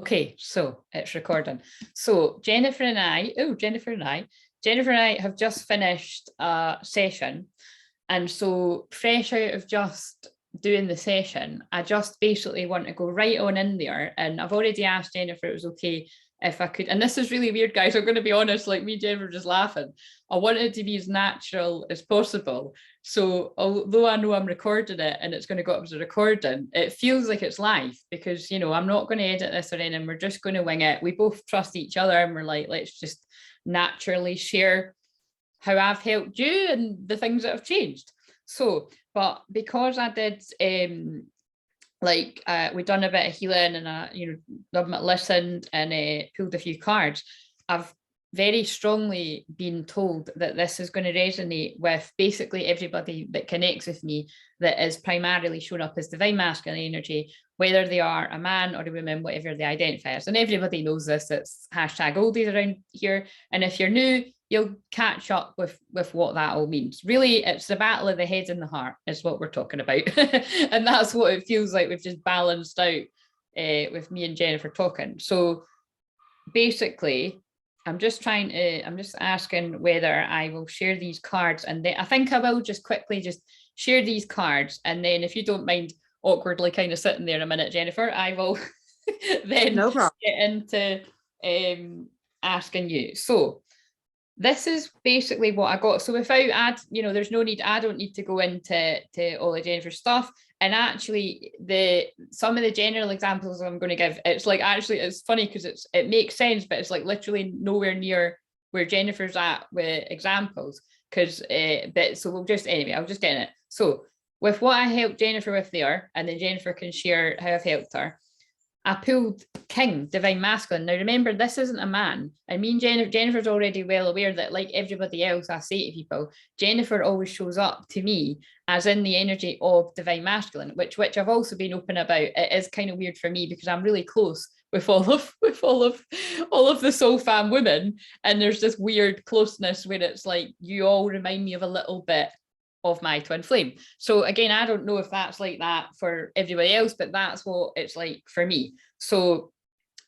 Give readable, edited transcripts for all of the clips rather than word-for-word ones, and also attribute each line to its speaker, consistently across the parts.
Speaker 1: Okay, so it's recording. So Jennifer and I have just finished a session. And so fresh out of just doing the session, I just basically want to go right on in there. And I've already asked Jennifer if it was okay if I could, and this is really weird, guys, I'm going to be honest, like me and Jennifer just laughing. I want it to be as natural as possible. So although I know I'm recording it and it's going to go up as a recording, it feels like it's live because, you know, I'm not going to edit this or anything. We're just going to wing it. We both trust each other and we're like, let's just naturally share how I've helped you and the things that have changed. So, but because I did, we've done a bit of healing and I, listened and pulled a few cards, I've very strongly been told that this is going to resonate with basically everybody that connects with me that is primarily shown up as divine masculine energy, whether they are a man or a woman, whatever they identify as. And everybody knows this, it's hashtag oldies around here. And if you're new, you'll catch up with what that all means. Really, it's the battle of the head and the heart is what we're talking about. And that's what it feels like we've just balanced out with me and Jennifer talking. So basically, I'm just asking whether I will share these cards, and then I think I will just quickly just share these cards, and then if you don't mind awkwardly kind of sitting there a minute, Jennifer, I will then get into asking you. So this is basically what I got. So without there's no need, I don't need to go into all of Jennifer's stuff. And actually some of the general examples I'm going to give, it's like, actually, it's funny because it makes sense, but it's like literally nowhere near where Jennifer's at with examples. So we'll just, anyway, I'll just get in it. So with what I helped Jennifer with there, and then Jennifer can share how I've helped her, I pulled King, Divine Masculine. Now, remember, this isn't a man. I mean, Jennifer's already well aware that, like everybody else I say to people, Jennifer always shows up to me as in the energy of Divine Masculine, which I've also been open about. It is kind of weird for me because I'm really close with all of the soul fam women, and there's this weird closeness where it's like you all remind me of a little bit of my twin flame. So again, I don't know if that's like that for everybody else, but that's what it's like for me. So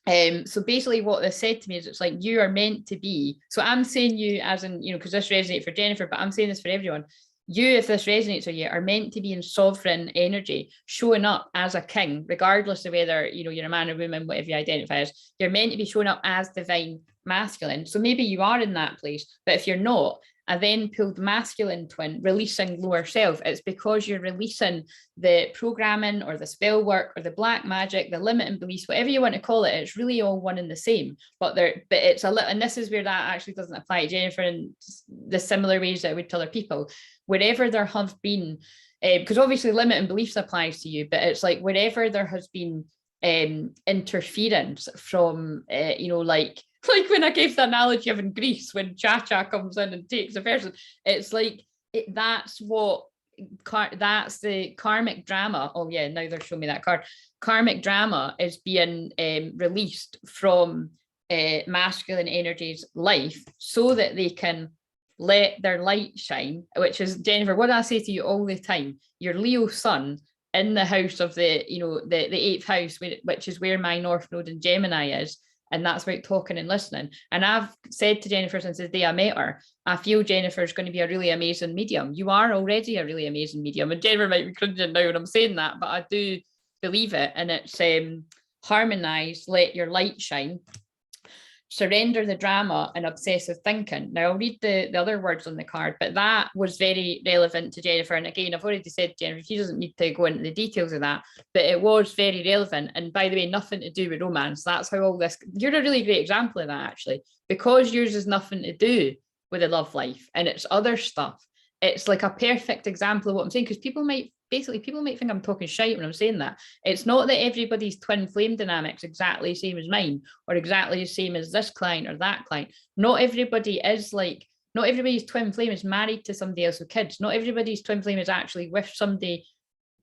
Speaker 1: basically what they said to me is, it's like, you are meant to be, so I'm saying you as in, because this resonates for Jennifer, but I'm saying this for everyone. You, if this resonates with you, are meant to be in sovereign energy, showing up as a king, regardless of whether, you're a man or woman, whatever you identify as. You're meant to be showing up as divine masculine. So maybe you are in that place, but if you're not, I then pulled masculine twin, releasing lower self. It's because you're releasing the programming or the spell work or the black magic, the limiting beliefs, whatever you want to call it. It's really all one and the same. But it's a little, and this is where that actually doesn't apply to Jennifer in the similar ways that I would to other people. Wherever there have been, because obviously limiting beliefs applies to you, but it's like wherever there has been interference from, like when I gave the analogy of in Greece, when Cha-Cha comes in and takes a person, it's like, that's the karmic drama. Oh yeah, now they're showing me that card. Karmic drama is being released from masculine energy's life so that they can let their light shine, which is, Jennifer, what I say to you all the time, your Leo sun in the house of the 8th house, which is where my North Node in Gemini is. And that's about talking and listening. And I've said to Jennifer since the day I met her, I feel Jennifer's going to be a really amazing medium. You are already a really amazing medium. And Jennifer might be cringing now when I'm saying that, but I do believe it. And it's harmonize, let your light shine, surrender the drama and obsessive thinking. Now I'll read the other words on the card, but that was very relevant to Jennifer. And again, I've already said to Jennifer, she doesn't need to go into the details of that, but it was very relevant. And by the way, nothing to do with romance. That's how all this, you're a really great example of that, actually, because yours is nothing to do with a love life and it's other stuff. It's like a perfect example of what I'm saying, because people might think I'm talking shite when I'm saying that. It's not that everybody's twin flame dynamics exactly the same as mine or exactly the same as this client or that client. Not everybody's twin flame is married to somebody else with kids. Not everybody's twin flame is actually with somebody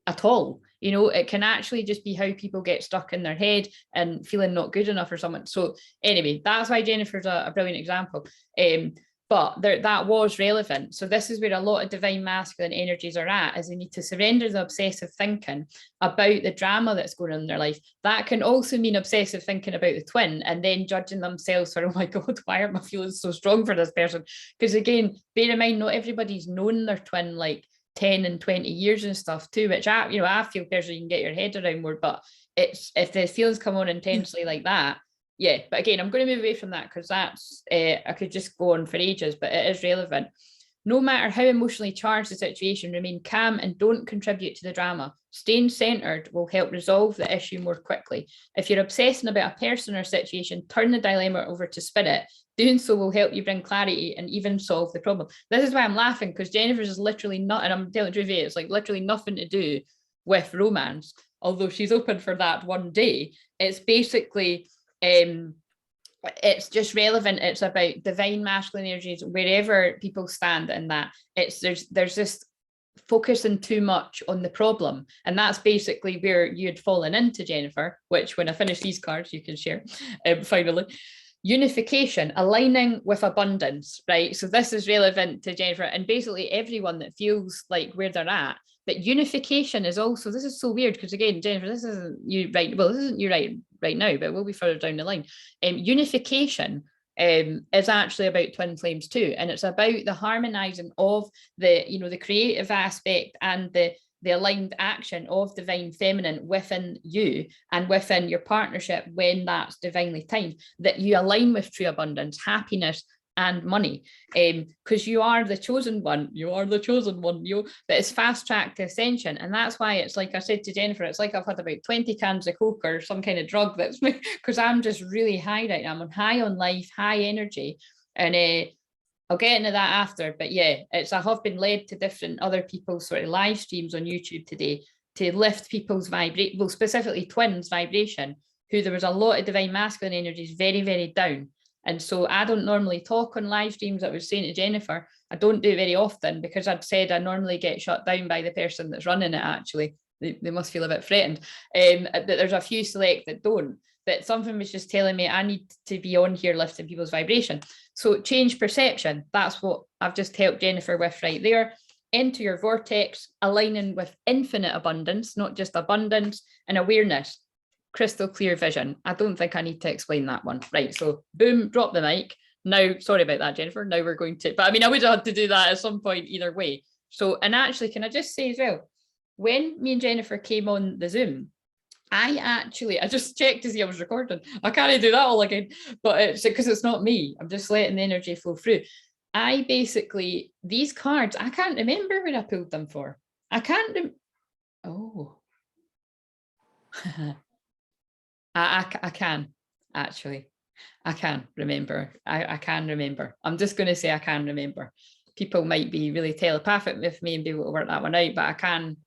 Speaker 1: at all. It can actually just be how people get stuck in their head and feeling not good enough for someone. So anyway, that's why Jennifer's a brilliant example. but that was relevant. So this is where a lot of divine masculine energies are at, is they need to surrender the obsessive thinking about the drama that's going on in their life. That can also mean obsessive thinking about the twin and then judging themselves for, oh my God, why am I feeling so strong for this person? Because again, bear in mind, not everybody's known their twin like 10 and 20 years and stuff too, which I feel personally you can get your head around more, but it's, if the feelings come on intensely like that, yeah. But again, I'm going to move away from that because that's, I could just go on for ages, but it is relevant. No matter how emotionally charged the situation, remain calm and don't contribute to the drama. Staying centered will help resolve the issue more quickly. If you're obsessing about a person or situation, turn the dilemma over to spirit. Doing so will help you bring clarity and even solve the problem. This is why I'm laughing, because Jennifer's is literally not, and I'm telling the truth, it's like literally nothing to do with romance, although she's open for that one day. It's basically, it's just relevant. It's about divine masculine energies, wherever people stand in that. It's there's just focusing too much on the problem. And that's basically where you'd fallen into, Jennifer, which when I finish these cards, you can share finally. Unification, aligning with abundance, right? So this is relevant to Jennifer and basically everyone that feels like where they're at. But unification is also, this is so weird because again, Jennifer, this isn't you right, well, this isn't you right now, but we'll be further down the line. Unification is actually about twin flames too, and it's about the harmonizing of the, the creative aspect and the aligned action of divine feminine within you and within your partnership when that's divinely timed, that you align with true abundance, happiness, and money, because you are the chosen one, but it's fast track to ascension. And that's why it's like I said to Jennifer, it's like I've had about 20 cans of Coke or some kind of drug, that's because I'm just really high right now. I'm high on life, high energy, and I'll get into that after. But yeah, I have been led to different other people's sort of live streams on YouTube today to lift people's vibration, well, specifically twins vibration, who there was a lot of divine masculine energies very, very down. And so I don't normally talk on live streams. I was saying to Jennifer, I don't do it very often because I'd said I normally get shut down by the person that's running it, actually. They must feel a bit threatened. That there's a few select that don't. But something was just telling me I need to be on here lifting people's vibration. So change perception. That's what I've just helped Jennifer with right there. Enter your vortex, aligning with infinite abundance, not just abundance, and awareness. Crystal clear vision. I don't think I need to explain that one. Right, so boom, drop the mic. Now, sorry about that, Jennifer. Now we're going to, but I mean, I would have had to do that at some point either way. So, and actually, can I just say as well, when me and Jennifer came on the Zoom, I just checked to see I was recording. I can't do that all again, but it's because it's not me. I'm just letting the energy flow through. I basically, these cards, I can't remember when I pulled them for. I can't, oh. I can actually. I can remember. I can remember. I'm just going to say I can remember. People might be really telepathic with me and be able to work that one out, but I can.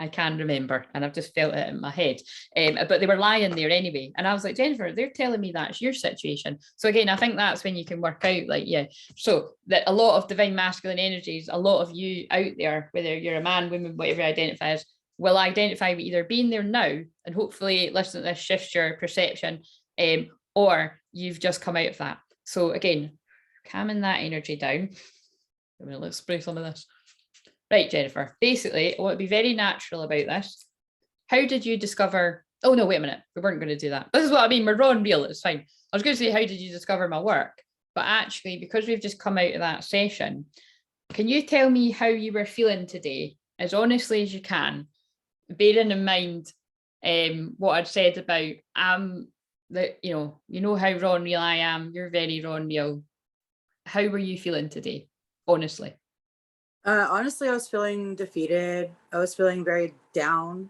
Speaker 1: I can remember, and I've just felt it in my head. But they were lying there anyway, and I was like, Jennifer, they're telling me that's your situation. So again, I think that's when you can work out, like, yeah. So that a lot of divine masculine energies, a lot of you out there, whether you're a man, woman, whatever you identify as, will identify with either being there now and hopefully listening to this shifts your perception, or you've just come out of that. So again, calming that energy down. Let's spray some of this. Right, Jennifer, basically, I want to be very natural about this. How did you discover, oh no, wait a minute, we weren't going to do that. This is what I mean, we're raw and real, it's fine. I was going to say, how did you discover my work? But actually, because we've just come out of that session, can you tell me how you were feeling today, as honestly as you can, bearing in mind what I'd said about that, you know how raw and real I am, you're very raw and real. How were you feeling today, honestly?
Speaker 2: Honestly, I was feeling defeated. I was feeling very down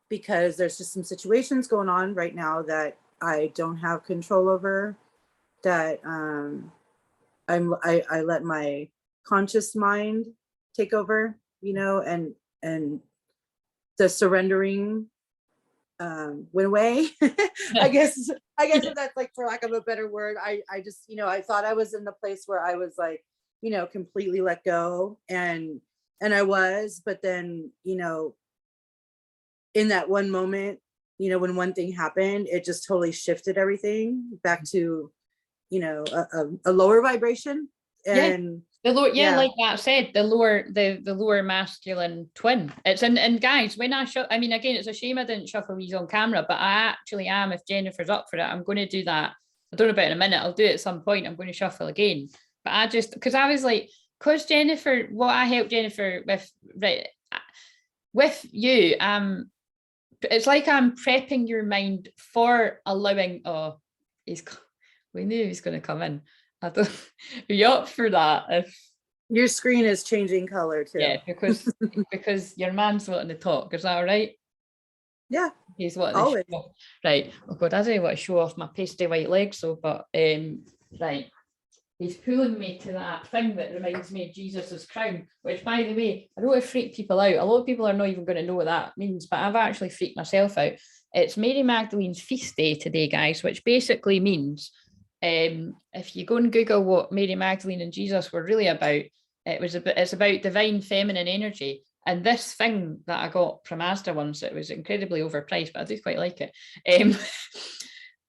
Speaker 2: because there's just some situations going on right now that I don't have control over, that I let my conscious mind take over, and the surrendering went away. I guess if that's like, for lack of a better word, I just, I thought I was in the place where I was like, completely let go, and I was, but then, in that one moment, when one thing happened, it just totally shifted everything back to you know, a lower vibration. And
Speaker 1: the lower, like that said, the lower masculine twin. It's and guys, when I mean, again, it's a shame I didn't shuffle these on camera, but I actually am. If Jennifer's up for it, I'm going to do that. I don't know about it in a minute. I'll do it at some point. I'm going to shuffle again. But I just, because I was like, because Jennifer, what I helped Jennifer with, right, with you, it's like I'm prepping your mind for allowing. Oh, we knew he was going to come in. I don't. Are you up for that? If
Speaker 2: your screen is changing color too.
Speaker 1: Yeah, because your man's wanting to talk. Is that all right?
Speaker 2: Yeah.
Speaker 1: He's wanting to show off. Right. Oh God, I don't want to show off my pasty white legs, so but right. He's pulling me to that thing that reminds me of Jesus's crown, which, by the way, I don't want to freak people out. A lot of people are not even going to know what that means, but I've actually freaked myself out. It's Mary Magdalene's feast day today, guys, which basically means if you go and Google what Mary Magdalene and Jesus were really about, it's about divine feminine energy. And this thing that I got from Asda once, it was incredibly overpriced, but I do quite like it.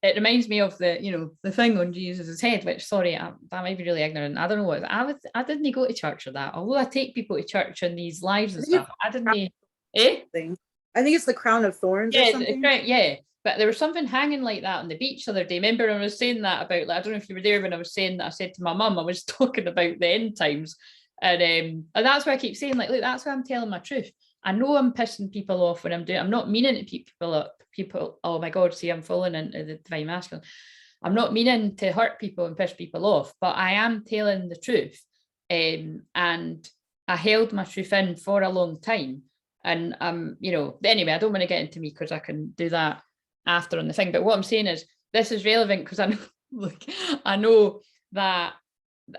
Speaker 1: It reminds me of the thing on Jesus' head, which, sorry, that might be really ignorant. I don't know what I didn't go to church or that. Although I take people to church in these lives and stuff, I didn't.
Speaker 2: I think it's the crown of thorns or something.
Speaker 1: Yeah. But there was something hanging like that on the beach the other day. Remember, I was saying that about, like, I don't know if you were there when I was saying that. I said to my mum, I was talking about the end times, and that's why I keep saying, like, look, that's why I'm telling my truth. I know I'm pissing people off when I'm doing. I'm not meaning to people up. People, oh my God, see, I'm falling into the divine masculine. I'm not meaning to hurt people and piss people off, but I am telling the truth. And I held my truth in for a long time. And anyway, I don't want to get into me because I can do that after on the thing. But what I'm saying is this is relevant because I know that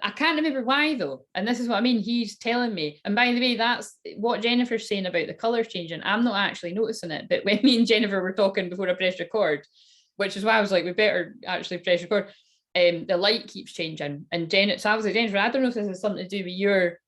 Speaker 1: I can't remember why though. And this is what I mean. He's telling me. And by the way, that's what Jennifer's saying about the colours changing. I'm not actually noticing it. But when me and Jennifer were talking before I pressed record, which is why I was like, we better actually press record. The light keeps changing. And so I was like, Jennifer, I don't know if this has something to do with your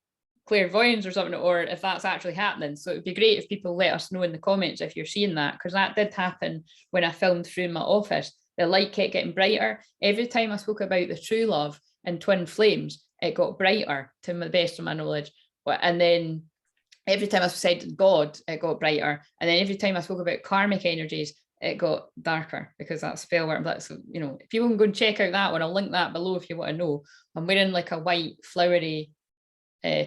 Speaker 1: clairvoyance or something, or if that's actually happening. So it'd be great if people let us know in the comments if you're seeing that, because that did happen when I filmed through my office. The light kept getting brighter. Every time I spoke about the true love and twin flames, it got brighter to the best of my knowledge. And then every time I said God, it got brighter. And then every time I spoke about karmic energies, it got darker, because that spell work. But so, if people can go and check out that one, I'll link that below if you want to know. I'm wearing like a white flowery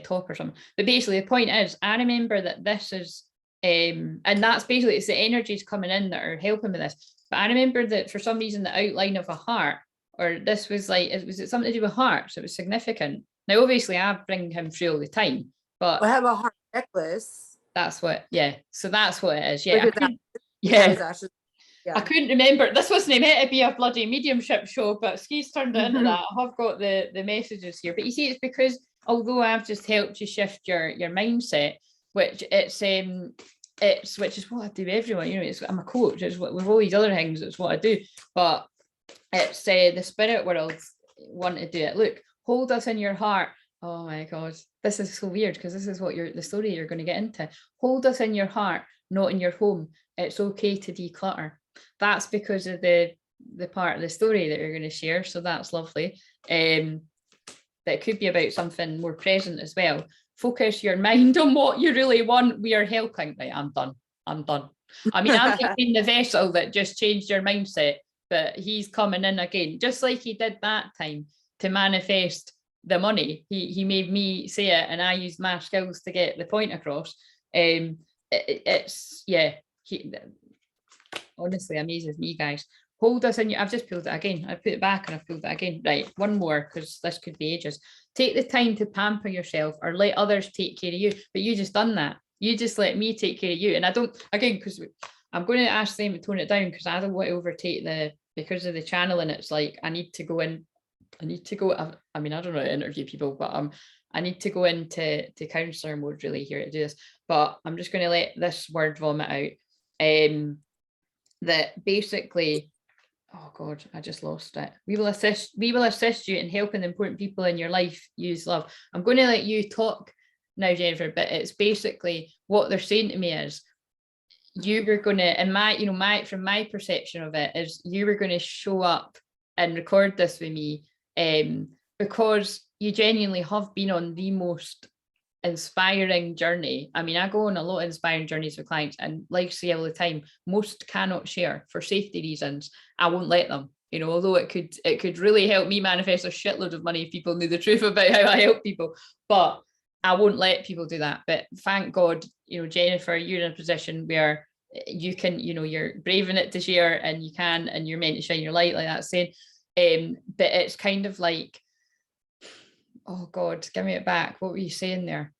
Speaker 1: top or something. But basically the point is, I remember that this is and that's basically, it's the energies coming in that are helping with this. But I remember that for some reason the outline of a heart, or this was like, was it something to do with hearts? It was significant. Now obviously I bring him through all the time, but
Speaker 2: I have a heart necklace.
Speaker 1: That's what, so that's what it is. I couldn't remember. This wasn't meant to be a bloody mediumship show, but Ski's turned it into that. I've got the messages here. But you see, it's because although I've just helped you shift your mindset, which which is what I do everyone, I'm a coach, it's what with all these other things, it's what I do. But it's the spirit world want to do it. Look, hold us in your heart. Oh my God, this is so weird, because this is what the story you're going to get into. Hold us in your heart, not in your home. It's okay to declutter. That's because of the part of the story that you're going to share. So that's lovely. That could be about something more present as well. Focus your mind on what you really want. We are helping. Right, I'm done. I mean, I'm thinking the vessel that just changed your mindset, but he's coming in again, just like he did that time to manifest the money. He made me say it, and I used my skills to get the point across. He honestly amazes me, guys. Hold us in your, I've just pulled it again. I put it back and I've pulled it again. Right, one more, because this could be ages. Take the time to pamper yourself, or let others take care of you. But you just done that. You just let me take care of you. And I don't, again, because I'm going to ask them to tone it down, because I don't want to overtake because of the channel. And it's like, I need to go, I mean, I don't know how to interview people, but I need to go into counselor mode really here to do this. But I'm just going to let this word vomit out. That basically, oh God, I just lost it. We will assist you in helping the important people in your life use love. I'm going to let you talk now, Jennifer, but it's basically what they're saying to me is, you were going to, and from my perception of it, is you were going to show up and record this with me because you genuinely have been on the most inspiring journey. I mean, I go on a lot of inspiring journeys with clients, and like I say all the time, most cannot share for safety reasons. I won't let them, you know, although it could really help me manifest a shitload of money if people knew the truth about how I help people, but I won't let people do that. But thank God, you know, Jennifer, you're in a position where you can, you know, you're braving it to share, and you can, and you're meant to shine your light, like that saying. But it's kind of like, oh God, give me it back. What were you saying there?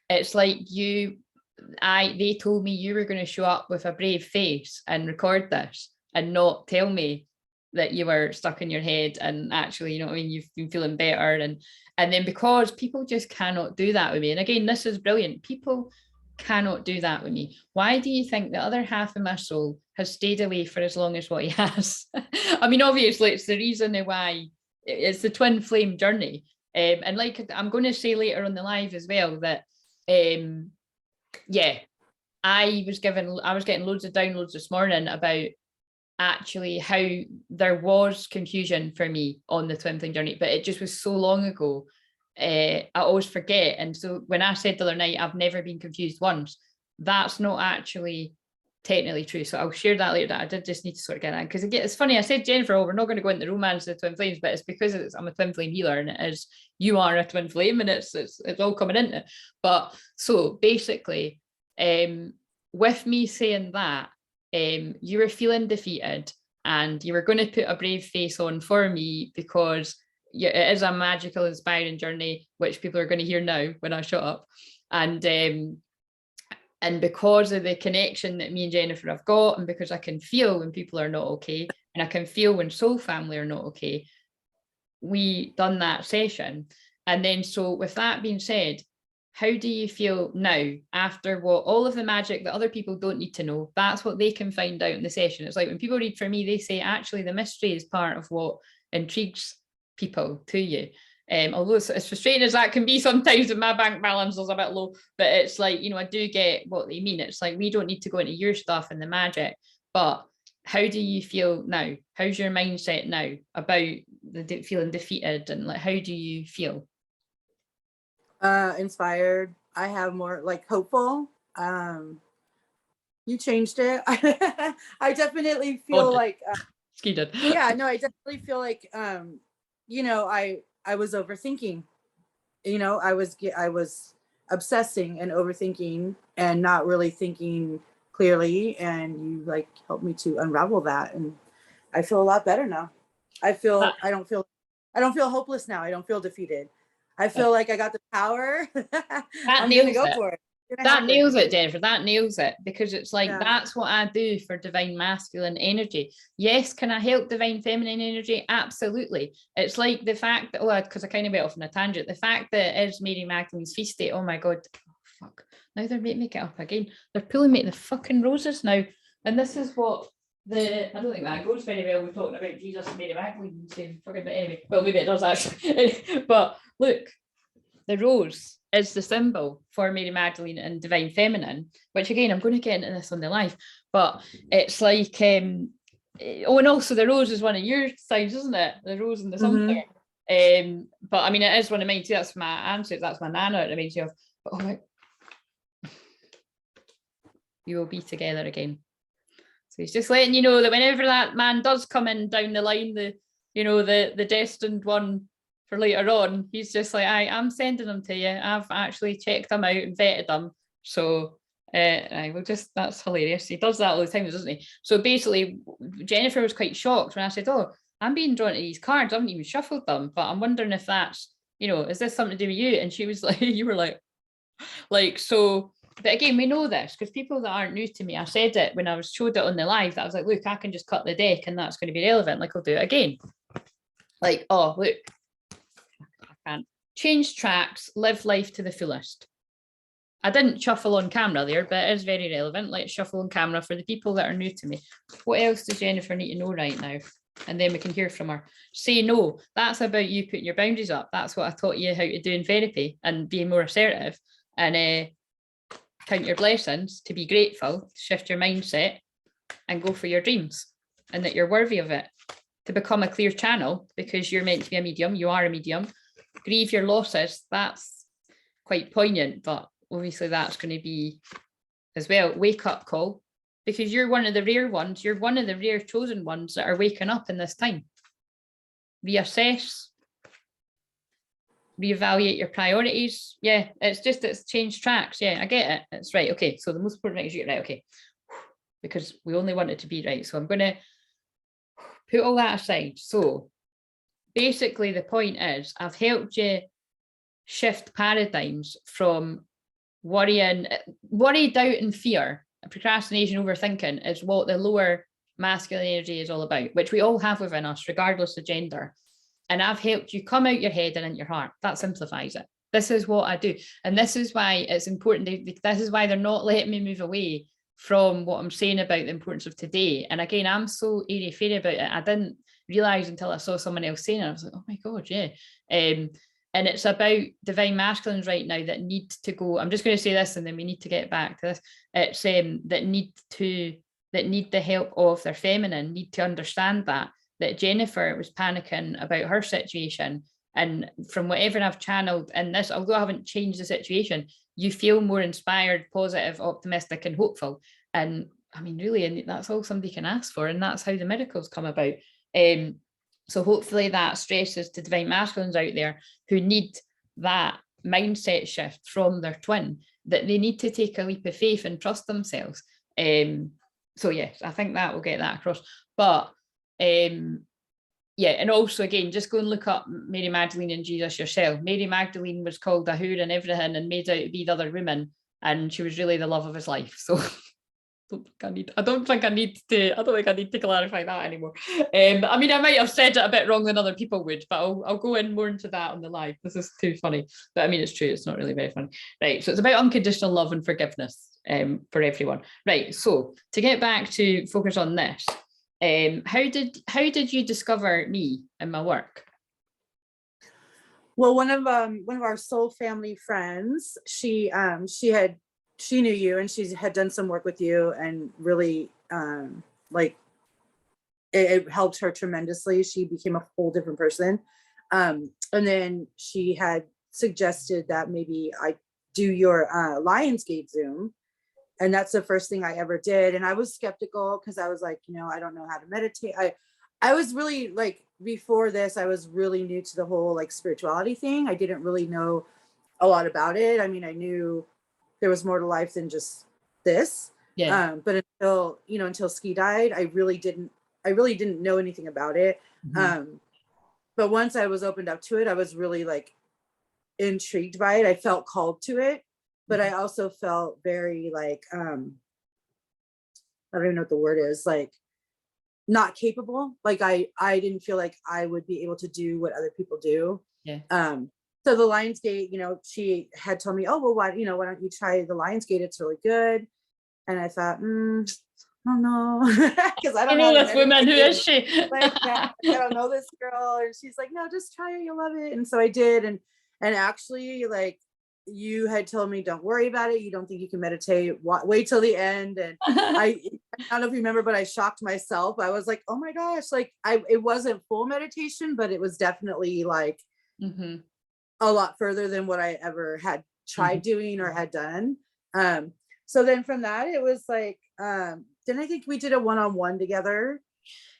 Speaker 1: It's like they told me you were going to show up with a brave face and record this and not tell me that you were stuck in your head, and actually, you know what I mean, you've been feeling better. And then because people just cannot do that with me. And again, this is brilliant. People cannot do that with me. Why do you think the other half of my soul has stayed away for as long as what he has? I mean, obviously it's the reason why it's the twin flame journey. And like I'm going to say later on the live as well, that yeah, I was getting loads of downloads this morning about actually how there was confusion for me on the twin flame journey, but it just was so long ago. I always forget. And so when I said the other night, I've never been confused once, that's not actually technically true. So I'll share that later. That I did just need to sort of get that, because again, it's funny, I said, Jennifer, oh, we're not going to go into the romance of the twin flames, but it's because I'm a twin flame healer, and it is, you are a twin flame, and it's all coming into it. But so basically, with me saying that, you were feeling defeated, and you were going to put a brave face on for me, because it is a magical, inspiring journey, which people are going to hear now when I shut up. And because of the connection that me and Jennifer have got, and because I can feel when people are not okay, and I can feel when soul family are not okay, we done that session. And then, so with that being said, how do you feel now after what all of the magic that other people don't need to know? That's what they can find out in the session. It's like when people read for me, they say, actually, the mystery is part of what intrigues people to you. Although it's as frustrating as that can be sometimes, and my bank balance is a bit low, but it's like, you know, I do get what they mean. It's like, we don't need to go into your stuff and the magic, but how do you feel now? How's your mindset now about the feeling defeated, and like, how do you feel?
Speaker 2: Inspired. I have more like hopeful. You changed it. I definitely feel like yeah, no, I definitely feel like you know, I was overthinking. You know, I was obsessing and overthinking and not really thinking clearly, and you like helped me to unravel that, and I feel a lot better now. I don't feel hopeless now. I don't feel defeated. I feel like I got the power. I'm gonna go for it.
Speaker 1: That nails it, Jennifer. That nails it, because it's like, that's what I do for divine masculine energy. Yes, can I help divine feminine energy? Absolutely. It's like the fact that, because I kind of went off on a tangent, the fact that it is Mary Magdalene's feast day. Oh my God, fuck. Now they're making me get up again. They're pulling me to the fucking roses now. And this is what I don't think that goes very well. We're talking about Jesus and Mary Magdalene and saying fucking, but anyway, well, maybe it does actually. But look, the rose is the symbol for Mary Magdalene and divine feminine, which again, I'm going to get into this on the live, but it's like, oh, and also the rose is one of your signs, isn't it? The rose and the something. But I mean, it is one of mine too. That's my answer. That's my nana. It reminds you of. But, oh my, you will be together again. So he's just letting you know that whenever that man does come in down the line, the destined one for later on, he's just like, I'm sending them to you. I've actually checked them out and vetted them. So that's hilarious. He does that all the time, doesn't he? So basically, Jennifer was quite shocked when I said, oh, I'm being drawn to these cards. I haven't even shuffled them, but I'm wondering if that's, is this something to do with you? And she was like, you were like, so, but again, we know this because people that aren't new to me, I said it when I showed it on the live, that I was like, look, I can just cut the deck and that's going to be relevant. Like, I'll do it again. Like, oh, look, I can't. Change tracks, live life to the fullest. I didn't shuffle on camera there, but it is very relevant. Let's shuffle on camera for the people that are new to me. What else does Jennifer need to know right now? And then we can hear from her. Say no. That's about you putting your boundaries up. That's what I taught you how to do in therapy, and being more assertive and count your blessings, to be grateful, shift your mindset and go for your dreams, and that you're worthy of it. to become a clear channel, because you're meant to be a medium, you are a medium. Grieve your losses, that's quite poignant, but obviously that's going to be as well, wake up call, because you're one of the rare ones, you're one of the rare chosen ones that are waking up in this time. Reassess, reevaluate your priorities. Yeah, it's changed tracks. Yeah, I get it. It's right. Okay, so the most important thing is you get right. Okay, because we only want it to be right. So I'm going to put all that aside. So basically the point is I've helped you shift paradigms from worry, doubt and fear, procrastination, overthinking is what the lower masculine energy is all about, which we all have within us regardless of gender. And I've helped you come out your head and into your heart. That simplifies it. This is what I do. And this is why it's important. This is why they're not letting me move away from what I'm saying about the importance of today. And again, I'm so airy-fairy about it. I didn't realize until I saw someone else saying it. I was like, oh my God, yeah. And it's about divine masculines right now that need to go. I'm just going to say this and then we need to get back to this. It's that need the help of their feminine, need to understand that Jennifer was panicking about her situation. And from whatever I've channeled in this, although I haven't changed the situation, you feel more inspired, positive, optimistic, and hopeful. And I mean, really, and that's all somebody can ask for. And that's how the miracles come about. So hopefully that stresses to divine masculines out there who need that mindset shift from their twin, that they need to take a leap of faith and trust themselves. So yes, I think that will get that across. But yeah, and also again, just go and look up Mary Magdalene and Jesus yourself. Mary Magdalene was called a hoor and everything and made out to be the other woman, and she was really the love of his life. So I don't think I need to clarify that anymore. I mean, I might have said it a bit wrong than other people would, but I'll go in more into that on the live. This is too funny, but I mean, it's true. It's not really very funny, right? So it's about unconditional love and forgiveness for everyone, right? So to get back to focus on this. How did you discover me and my work?
Speaker 2: Well, one of our soul family friends, she knew you and she had done some work with you and really like it helped her tremendously. She became a whole different person. And then she had suggested that maybe I do your Lionsgate Zoom. And that's the first thing I ever did. And I was skeptical because I was like, I don't know how to meditate. I was really like, before this, I was really new to the whole like spirituality thing. I didn't really know a lot about it. I mean, I knew there was more to life than just this. Yeah. But until Ski died, I really didn't know anything about it. Mm-hmm. But once I was opened up to it, I was really like intrigued by it. I felt called to it. But I also felt very like, I don't even know what the word is, like not capable. Like I didn't feel like I would be able to do what other people do. Yeah. So the Lionsgate, she had told me, oh, well, why don't you try the Lionsgate? It's really good. And I thought, I don't know. Because I don't know
Speaker 1: this woman. Who is she?
Speaker 2: Like, I don't know this girl. And she's like, no, just try it. You'll love it. And so I did. And actually, like, you had told me, don't worry about it. You don't think you can meditate. Wait till the end. And I don't know if you remember, but I shocked myself. I was like, oh my gosh, like it wasn't full meditation, but it was definitely like a lot further than what I ever had tried doing or had done. So then from that, it was like, then I think we did a one-on-one together.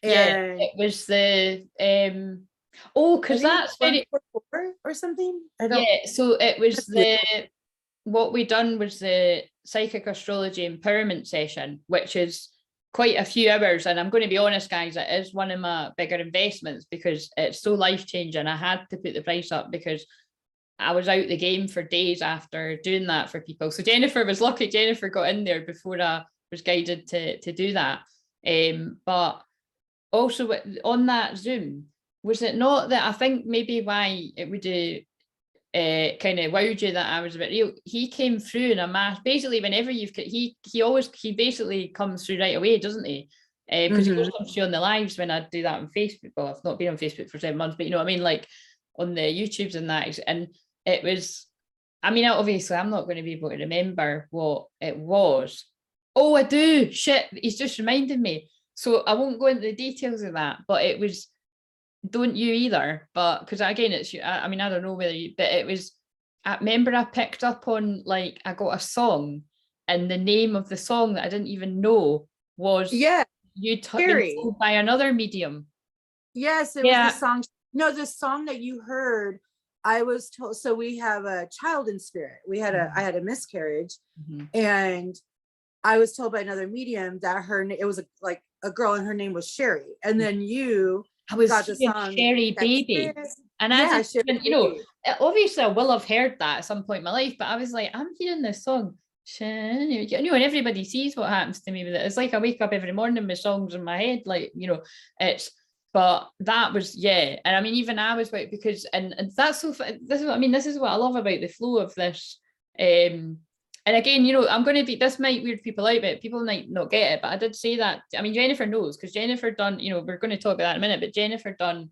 Speaker 2: And
Speaker 1: it was the because that's very
Speaker 2: or something.
Speaker 1: So it was what we done was the psychic astrology empowerment session, which is quite a few hours. And I'm going to be honest, guys, it is one of my bigger investments because it's so life-changing. I had to put the price up because I was out the game for days after doing that for people. So Jennifer was lucky. Jennifer got in there before I was guided to do that. But also on that Zoom, was it not that I think maybe why it would kind of wowed you that I was a bit real? He came through in a mass. Basically, whenever he basically comes through right away, doesn't he? Because he always comes through on the lives when I do that on Facebook. Well, I've not been on Facebook for 7 months, but you know what I mean, like on the YouTubes and that. And it was, I mean, obviously, I'm not going to be able to remember what it was. Oh, I do. Shit, he's just reminded me. So I won't go into the details of that, but it was, don't you either, but because again, it's, I mean, I don't know whether you, but it was, I remember I picked up on, like, I got a song and the name of the song that I didn't even know was you been told by another medium.
Speaker 2: Yes, it was the song. No, the song that you heard, I was told. So we have a child in spirit. We had I had a miscarriage, and I was told by another medium that it was like a girl and her name was Sherry. And then
Speaker 1: I was
Speaker 2: got the song
Speaker 1: Sherry Baby. And I just, you know, obviously I will have heard that at some point in my life, but I was like, I'm hearing this song. You know, and everybody sees what happens to me with it. It's like I wake up every morning with songs in my head, like, you know, but that was, and I mean, even I was like, because, and that's so, this is what I mean, this is what I love about the flow of this. And again, you know, I'm going to be, this might weird people out, but people might not get it, but I did say that, I mean, Jennifer knows, because Jennifer done, you know, we're going to talk about that in a minute, but Jennifer done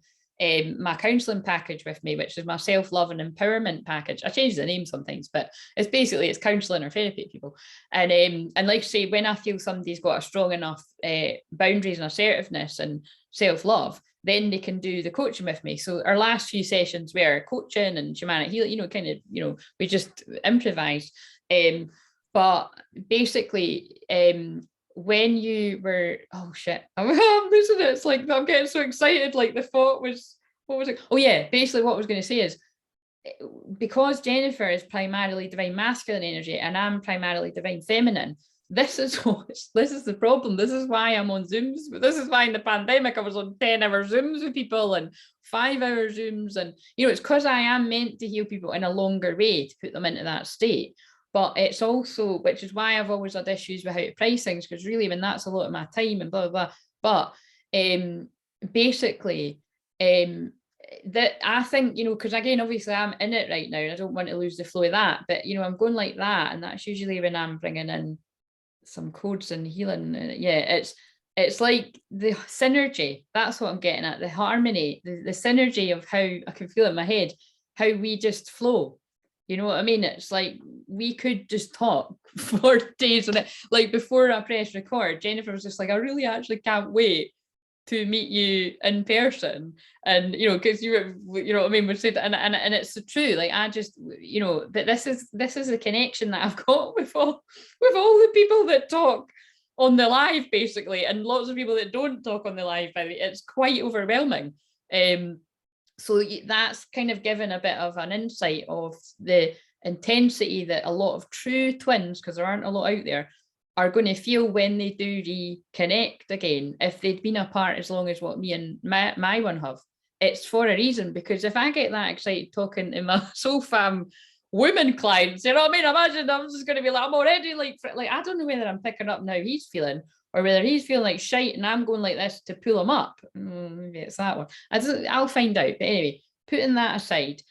Speaker 1: my counselling package with me, which is my self-love and empowerment package. I change the name sometimes, but it's basically, it's counselling or therapy people. And like I say, when I feel somebody's got a strong enough boundaries and assertiveness and self-love, then they can do the coaching with me. So our last few sessions were coaching and shamanic healing, you know, kind of, you know, we just improvised. But basically, when you were, oh shit, I'm losing it. It's like, I'm getting so excited. Like the thought was, what was it? Oh yeah, basically what I was going to say is, because Jennifer is primarily divine masculine energy and I'm primarily divine feminine, this is the problem. This is why I'm on Zooms. This is why in the pandemic I was on 10-hour Zooms with people and 5-hour Zooms. And, you know, it's because I am meant to heal people in a longer way to put them into that state. But it's also, which is why I've always had issues with how to price things, because really, I mean, that's a lot of my time and blah, blah, blah. But basically, that I think, you know, because again, obviously I'm in it right now and I don't want to lose the flow of that, but, you know, I'm going like that. And that's usually when I'm bringing in some codes and healing. It's like the synergy. That's what I'm getting at, the harmony, the synergy of how I can feel in my head, how we just flow. You know what I mean? It's like we could just talk for days on it. Like before I press record, Jennifer was just like, I really actually can't wait to meet you in person. And, you know, because you know what I mean, we said, and it's true. Like I just, you know, but this is the connection that I've got with all the people that talk on the live, basically, and lots of people that don't talk on the live. It's quite overwhelming. So that's kind of given a bit of an insight of the intensity that a lot of true twins, because there aren't a lot out there, are going to feel when they do reconnect again. If they'd been apart as long as what me and my one have, it's for a reason. Because if I get that excited talking to my soul fam women clients, you know what I mean? Imagine I'm just going to be like, I'm already like I don't know whether I'm picking up now he's feeling, or whether he's feeling like shite and I'm going like this to pull him up. Maybe it's that one. I'll find out. But anyway, putting that aside,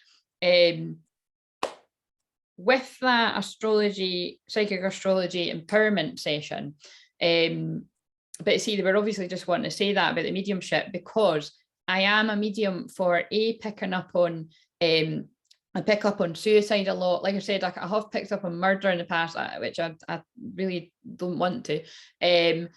Speaker 1: with that astrology, psychic astrology empowerment session, but see, they were obviously just wanting to say that about the mediumship, because I am a medium for picking up on, I pick up on suicide a lot. Like I said, I have picked up on murder in the past, which I really don't want to. And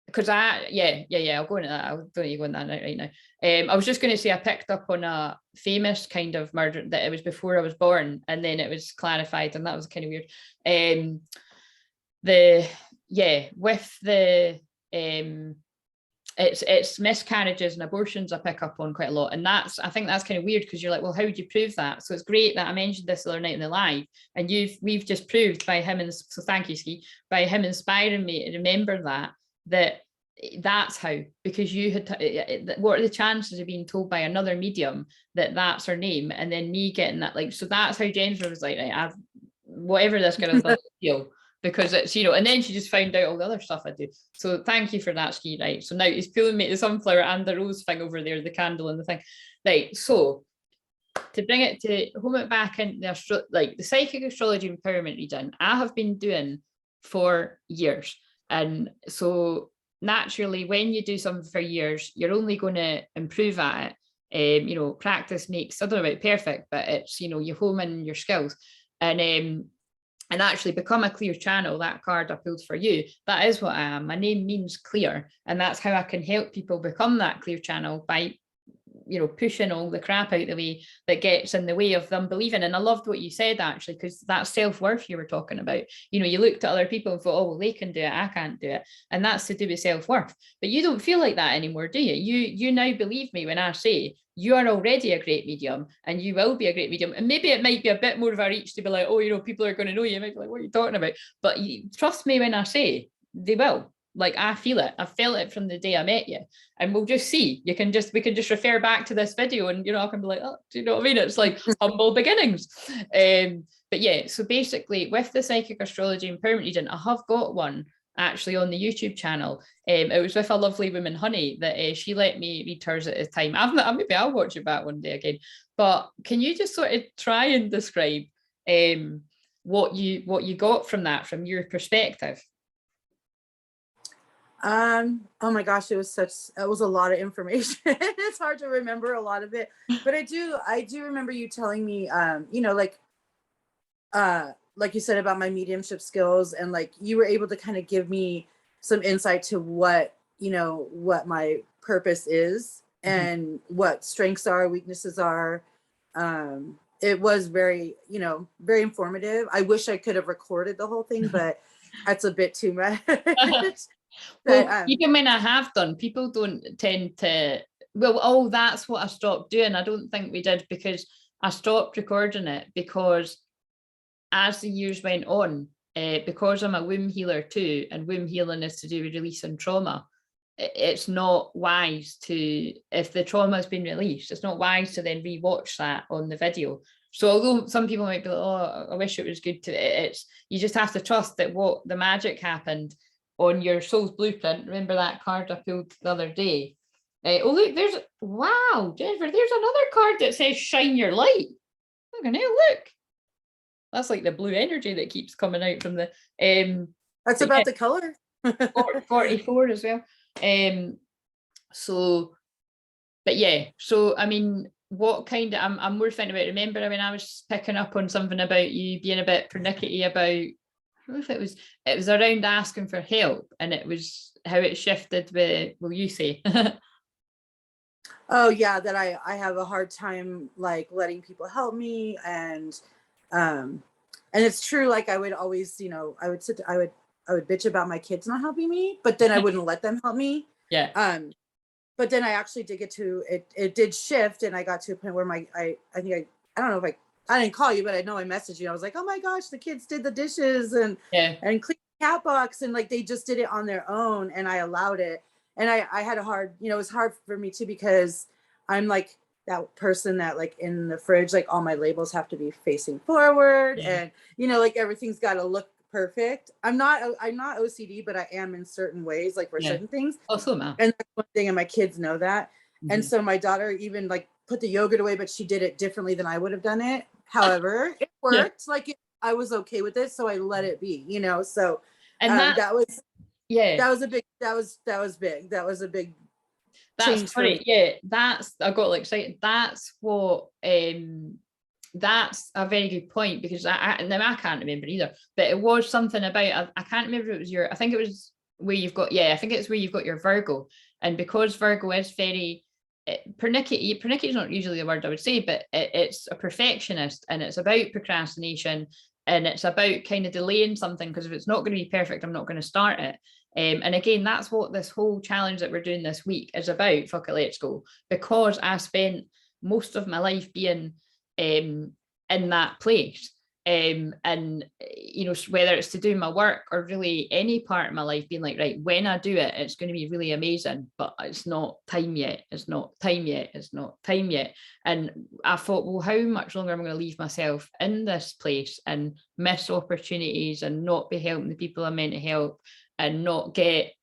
Speaker 1: because I'll go into that. I don't need to go into that right now. I was just going to say I picked up on a famous kind of murder that it was before I was born, and then it was clarified, and that was kind of weird. With the it's miscarriages and abortions I pick up on quite a lot, and I think that's kind of weird, because you're like, well, how would you prove that? So it's great that I mentioned this the other night in the live, and we've just proved by him, and so thank you, Ski, by him inspiring me to remember that's how, because you had what are the chances of being told by another medium that that's her name, and then me getting that, like, so that's how Jennifer was like, right, whatever this girl does feel, because it's, you know, and then she just found out all the other stuff I do. So thank you for that, Ski. Right, so now he's pulling me the sunflower and the rose thing over there, the candle and the thing. Right, so to bring it to home it back in the psychic astrology empowerment reading, I have been doing for years. And so naturally, when you do something for years, you're only going to improve at it. You know, practice makes, I don't know about perfect, but it's, you know, you home in your skills. And and actually become a clear channel. That card I pulled for you, that is what I am. My name means clear, and that's how I can help people become that clear channel, by pushing all the crap out the way that gets in the way of them believing. And I loved what you said, actually, because that's self-worth you were talking about. You looked at other people and thought, oh, well, they can do it, I can't do it. And that's to do with self-worth. But you don't feel like that anymore, do you? You now believe me when I say you are already a great medium, and you will be a great medium. And maybe it might be a bit more of a reach to be like, oh, people are going to know you. You might be like, what are you talking about? But trust me when I say they will. Like, I feel it. I felt it from the day I met you, and we'll just see. We can just refer back to this video, and I can be like, oh, do you know what I mean? It's like humble beginnings. But yeah, so basically with the psychic astrology empowerment reading, I have got one actually on the YouTube channel. It was with a lovely woman, Honey, that she let me read hers at the time. Maybe I'll watch it back one day again. But can you just sort of try and describe what you got from that, from your perspective?
Speaker 2: Oh my gosh, it was a lot of information. It's hard to remember a lot of it, but I do remember you telling me, like you said about my mediumship skills, and like you were able to kind of give me some insight to what my purpose is, and what strengths are, weaknesses are. It was very, very informative. I wish I could have recorded the whole thing, but that's a bit too much.
Speaker 1: Well, even when I have done, people don't tend to, well, that's what I stopped doing. I don't think we did, because I stopped recording it, because as the years went on, because I'm a womb healer too, and womb healing is to do with releasing trauma, it's not wise to, if the trauma has been released, it's not wise to then rewatch that on the video. So although some people might be like, oh, I wish it was good to, you just have to trust that what the magic happened on your soul's blueprint. Remember that card I pulled the other day? Oh look, wow, Jennifer, there's another card that says shine your light. Look, that's like the blue energy that keeps coming out from the
Speaker 2: that's about the color.
Speaker 1: 44 as well. So but yeah, so I mean, what kind of, I'm more thinking about, remember when I was picking up on something about you being a bit pernickety about, I don't know if it was around asking for help, and it was how it shifted with, will you say?
Speaker 2: Oh yeah, that I have a hard time like letting people help me, and it's true. Like I would always, I would bitch about my kids not helping me, but then I wouldn't let them help me.
Speaker 1: Yeah.
Speaker 2: But then I actually did get to it did shift, and I got to a point where I don't know if I didn't call you, but I know I messaged you. I was like, oh my gosh, the kids did the dishes and cleaned the cat box, and like they just did it on their own, and I allowed it. And I had a hard, it was hard for me too, because I'm like that person that like in the fridge, like all my labels have to be facing forward, and like everything's got to look perfect. I'm not OCD, but I am in certain ways, like for certain things.
Speaker 1: Also, man.
Speaker 2: And that's one thing, and my kids know that. And so my daughter even like put the yogurt away, but she did it differently than I would have done it. However, it worked. Like I was okay with it, so I let it be. So and that was big. That was a big.
Speaker 1: That's great. Yeah, I got like excited. That's what. That's a very good point, because I can't remember either, but it was something about, I can't remember if it was I think it was where you've got, I think it's where you've got your Virgo, and because Virgo is very pernickety is not usually the word I would say, but it's a perfectionist, and it's about procrastination, and it's about kind of delaying something, because if it's not going to be perfect, I'm not going to start it. And again, that's what this whole challenge that we're doing this week is about. Fuck it, let's go. Because I spent most of my life being in that place, and whether it's to do my work or really any part of my life, being like, right, when I do it, it's going to be really amazing, but it's not time yet. And I thought, well, how much longer am I going to leave myself in this place and miss opportunities and not be helping the people I'm meant to help, and not get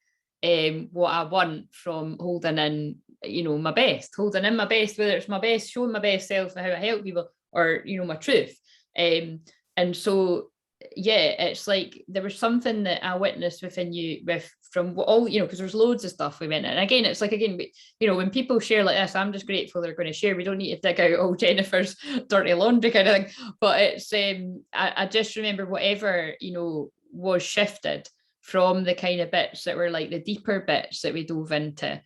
Speaker 1: what I want from holding in my best, whether it's my best, showing my best self and how I help people, or my truth. And so yeah, it's like there was something that I witnessed within you from all, because there's loads of stuff we went in. And again, it's like, again, when people share like this, I'm just grateful they're going to share. We don't need to dig out all Jennifer's dirty laundry kind of thing. But it's, I just remember whatever, was shifted from the kind of bits that were like the deeper bits that we dove into.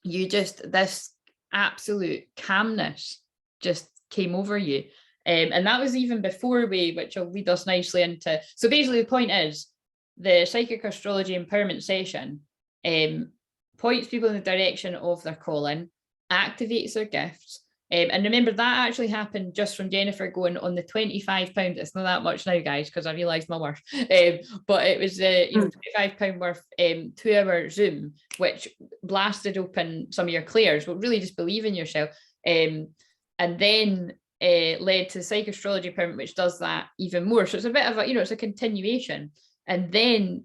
Speaker 1: This absolute calmness just came over you. And that was even before which will lead us nicely into, so basically the point is, the psychic astrology empowerment session points people in the direction of their calling, activates their gifts. And remember, that actually happened just from Jennifer going on the £25. It's not that much now, guys, because I realised my worth. But it was £25 worth 2-hour Zoom, which blasted open some of your clairs, but really just believe in yourself. And then led to psychic astrology empowerment, which does that even more. So it's a bit of a, it's a continuation. And then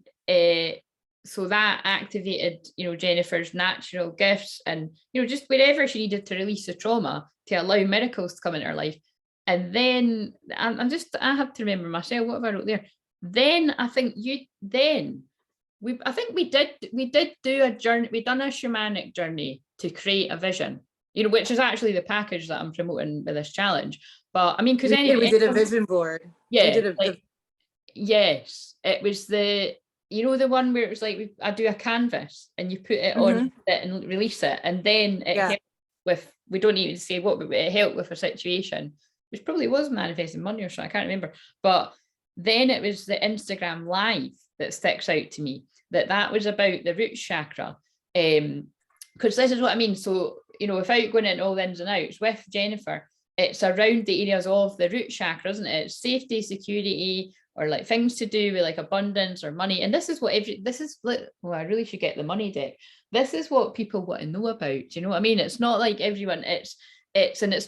Speaker 1: so that activated, Jennifer's natural gifts and, just wherever she needed to release the trauma to allow miracles to come into her life. And then I have to remember myself, what have I wrote there? Then I think we did do a journey. We've done a shamanic journey to create a vision, which is actually the package that I'm promoting with this challenge. But I mean, because anyway,
Speaker 2: we did a vision board.
Speaker 1: Yeah. Yes, it was the one where it was like, I do a canvas and you put it on it and release it. And then it helped with, we don't need to say what, but it helped with a situation, which probably was manifesting money or something, I can't remember. But then it was the Instagram live that sticks out to me, that was about the root chakra. Because this is what I mean. So, without going into all the ins and outs, with Jennifer, it's around the areas of the root chakra, isn't it? It's safety, security, or like things to do with like abundance or money. And this is what I really should get the money deck. This is what people want to know about. Do you know what I mean? It's not like everyone, it's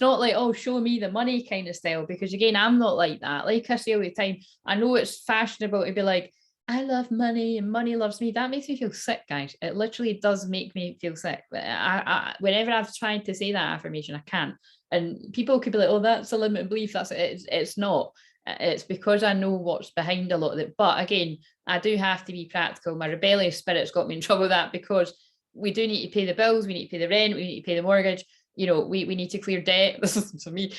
Speaker 1: not like, oh, show me the money kind of style, because again, I'm not like that. Like I say all the time, I know it's fashionable to be like, I love money and money loves me. That makes me feel sick, guys. It literally does make me feel sick. Whenever I've tried to say that affirmation, I can't. And people could be like, oh, that's a limited belief. It's not. It's because I know what's behind a lot of it. But again, I do have to be practical. My rebellious spirit's got me in trouble with that, because we do need to pay the bills, we need to pay the rent, we need to pay the mortgage, we need to clear debt. This is to me.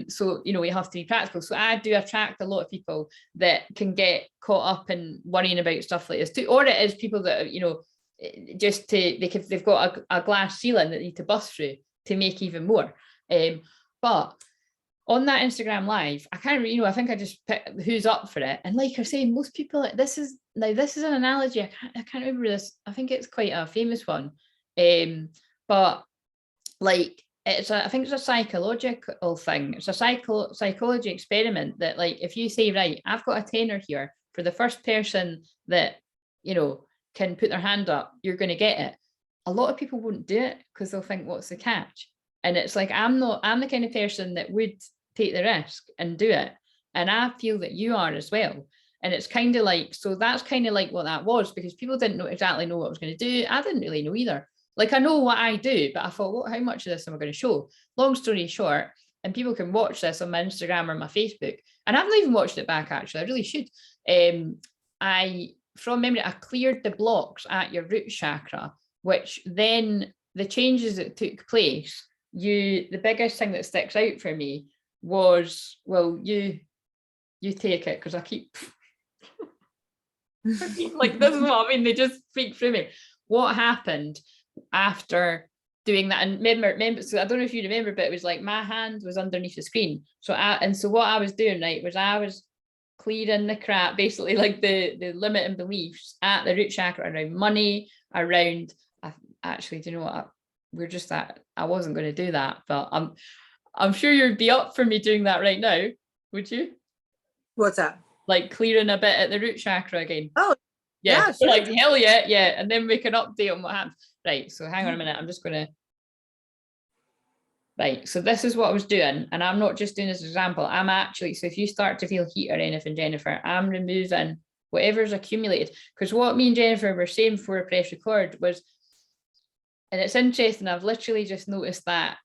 Speaker 1: So, we have to be practical. So I do attract a lot of people that can get caught up in worrying about stuff like this too. Or it is people that, they've got a glass ceiling that they need to bust through to make even more. But on that Instagram live, I can't, I think I just picked who's up for it. And like I say, most people, this is an analogy. I can't remember this. I think it's quite a famous one. But like, I think it's a psychological thing. It's a psychology experiment that, like, if you say, right, I've got a tenner here for the first person that, can put their hand up, you're going to get it. A lot of people won't do it because they'll think, what's the catch? And it's like, I'm the kind of person that would take the risk and do it. And I feel that you are as well. And it's kind of like, so that's kind of like what that was, because people didn't exactly know what I was going to do. I didn't really know either. Like, I know what I do, but I thought, how much of this am I going to show? Long story short, and people can watch this on my Instagram or my Facebook. And I've not even watched it back, actually. I really should. From memory, I cleared the blocks at your root chakra, which then the changes that took place, the biggest thing that sticks out for me was, well, you take it, because I keep like, this is what I mean, they just speak through me. What happened after doing that? And remember, so I don't know if you remember, but it was like my hand was underneath the screen. So what I was doing, right, was I was clearing the crap, basically, like the limiting beliefs at the root chakra around money, around, actually, do you know what? We're just that I wasn't going to do that, but I'm sure you'd be up for me doing that right now, would you?
Speaker 2: What's that?
Speaker 1: Like clearing a bit at the root chakra again.
Speaker 2: Oh,
Speaker 1: yeah,
Speaker 2: sure.
Speaker 1: Like, hell yeah, and then we can update on what happens. Right, so hang on a minute, I'm just going to. Right, so this is what I was doing, and I'm not just doing this example. I'm actually, so if you start to feel heat or anything, Jennifer, I'm removing whatever's accumulated, because what me and Jennifer were saying before I press record was. And it's interesting, I've literally just noticed that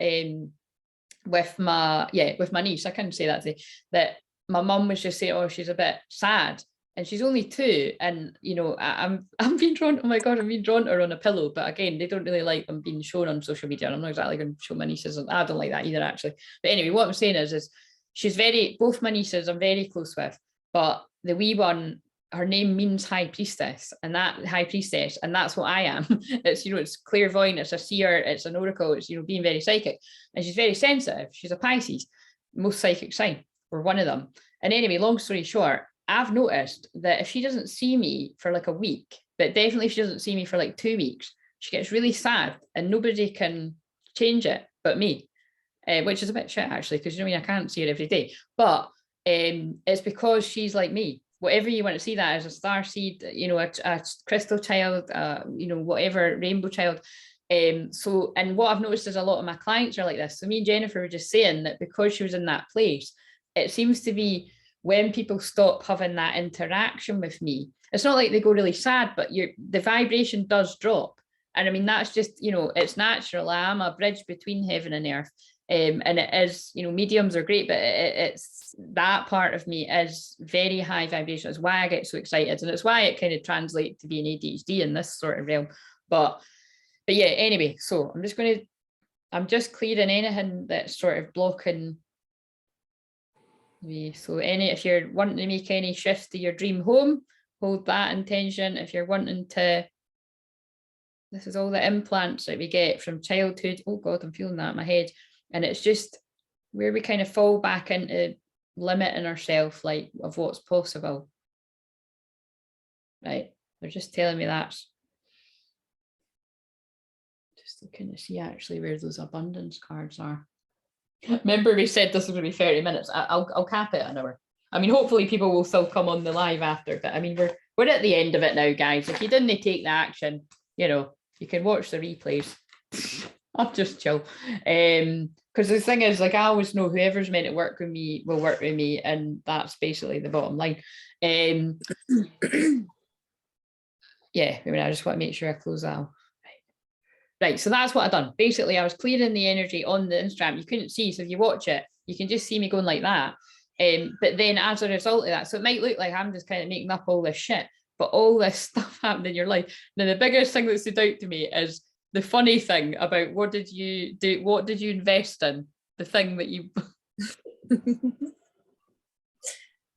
Speaker 1: with my niece, I couldn't say that today, that my mum was just saying, oh, she's a bit sad. And she's only 2. And, you know, I'm being drawn, oh my God, I'm being drawn to her on a pillow. But again, they don't really like them being shown on social media. And I'm not exactly going to show my nieces. I don't like that either, actually. But anyway, what I'm saying is she's both my nieces I'm very close with. But the wee one, her name means high priestess, and that's what I am. It's, you know, it's clairvoyant, it's a seer, it's an oracle, it's, you know, being very psychic. And she's very sensitive. She's a Pisces, most psychic sign, or one of them. And anyway, long story short, I've noticed that if she doesn't see me for like a week, but definitely if she doesn't see me for like 2 weeks, she gets really sad and nobody can change it but me, which is a bit shit actually, because you know, I mean, I can't see her every day, but it's because she's like me. Whatever you want to see that as, a star seed, you know, a crystal child, you know, whatever, rainbow child. So, and what I've noticed is a lot of my clients are like this. So me and Jennifer were just saying that because she was in that place, it seems to be when people stop having that interaction with me, it's not like they go really sad, but the vibration does drop. And I mean, that's just, you know, it's natural. I am a bridge between heaven and earth. And it is, you know, mediums are great, but it's that part of me is very high vibration. It's why I get so excited. And it's why it kind of translates to being ADHD in this sort of realm. But yeah, anyway, so I'm just clearing anything that's sort of blocking me. So if you're wanting to make any shifts to your dream home, hold that intention. If you're wanting to, this is all the implants that we get from childhood. Oh God, I'm feeling that in my head. And it's just where we kind of fall back into limiting ourselves, like, of what's possible. Right, they're just telling me that. Just looking to see actually where those abundance cards are. Remember we said this was going to be 30 minutes. I'll cap it an hour. I mean, hopefully people will still come on the live after, but I mean, we're at the end of it now, guys. If you didn't take the action, you know, you can watch the replays. I'll just chill. Because the thing is, like, I always know whoever's meant to work with me will work with me, and that's basically the bottom line. Yeah, I mean, I just want to make sure I close that out. Right, so that's what I've done. Basically, I was clearing the energy on the Instagram. You couldn't see, so if you watch it, you can just see me going like that. But then as a result of that, so it might look like I'm just kind of making up all this shit, but all this stuff happened in your life. Now, the biggest thing that stood out to me is the funny thing about what did you do? What did you invest in? The thing that you...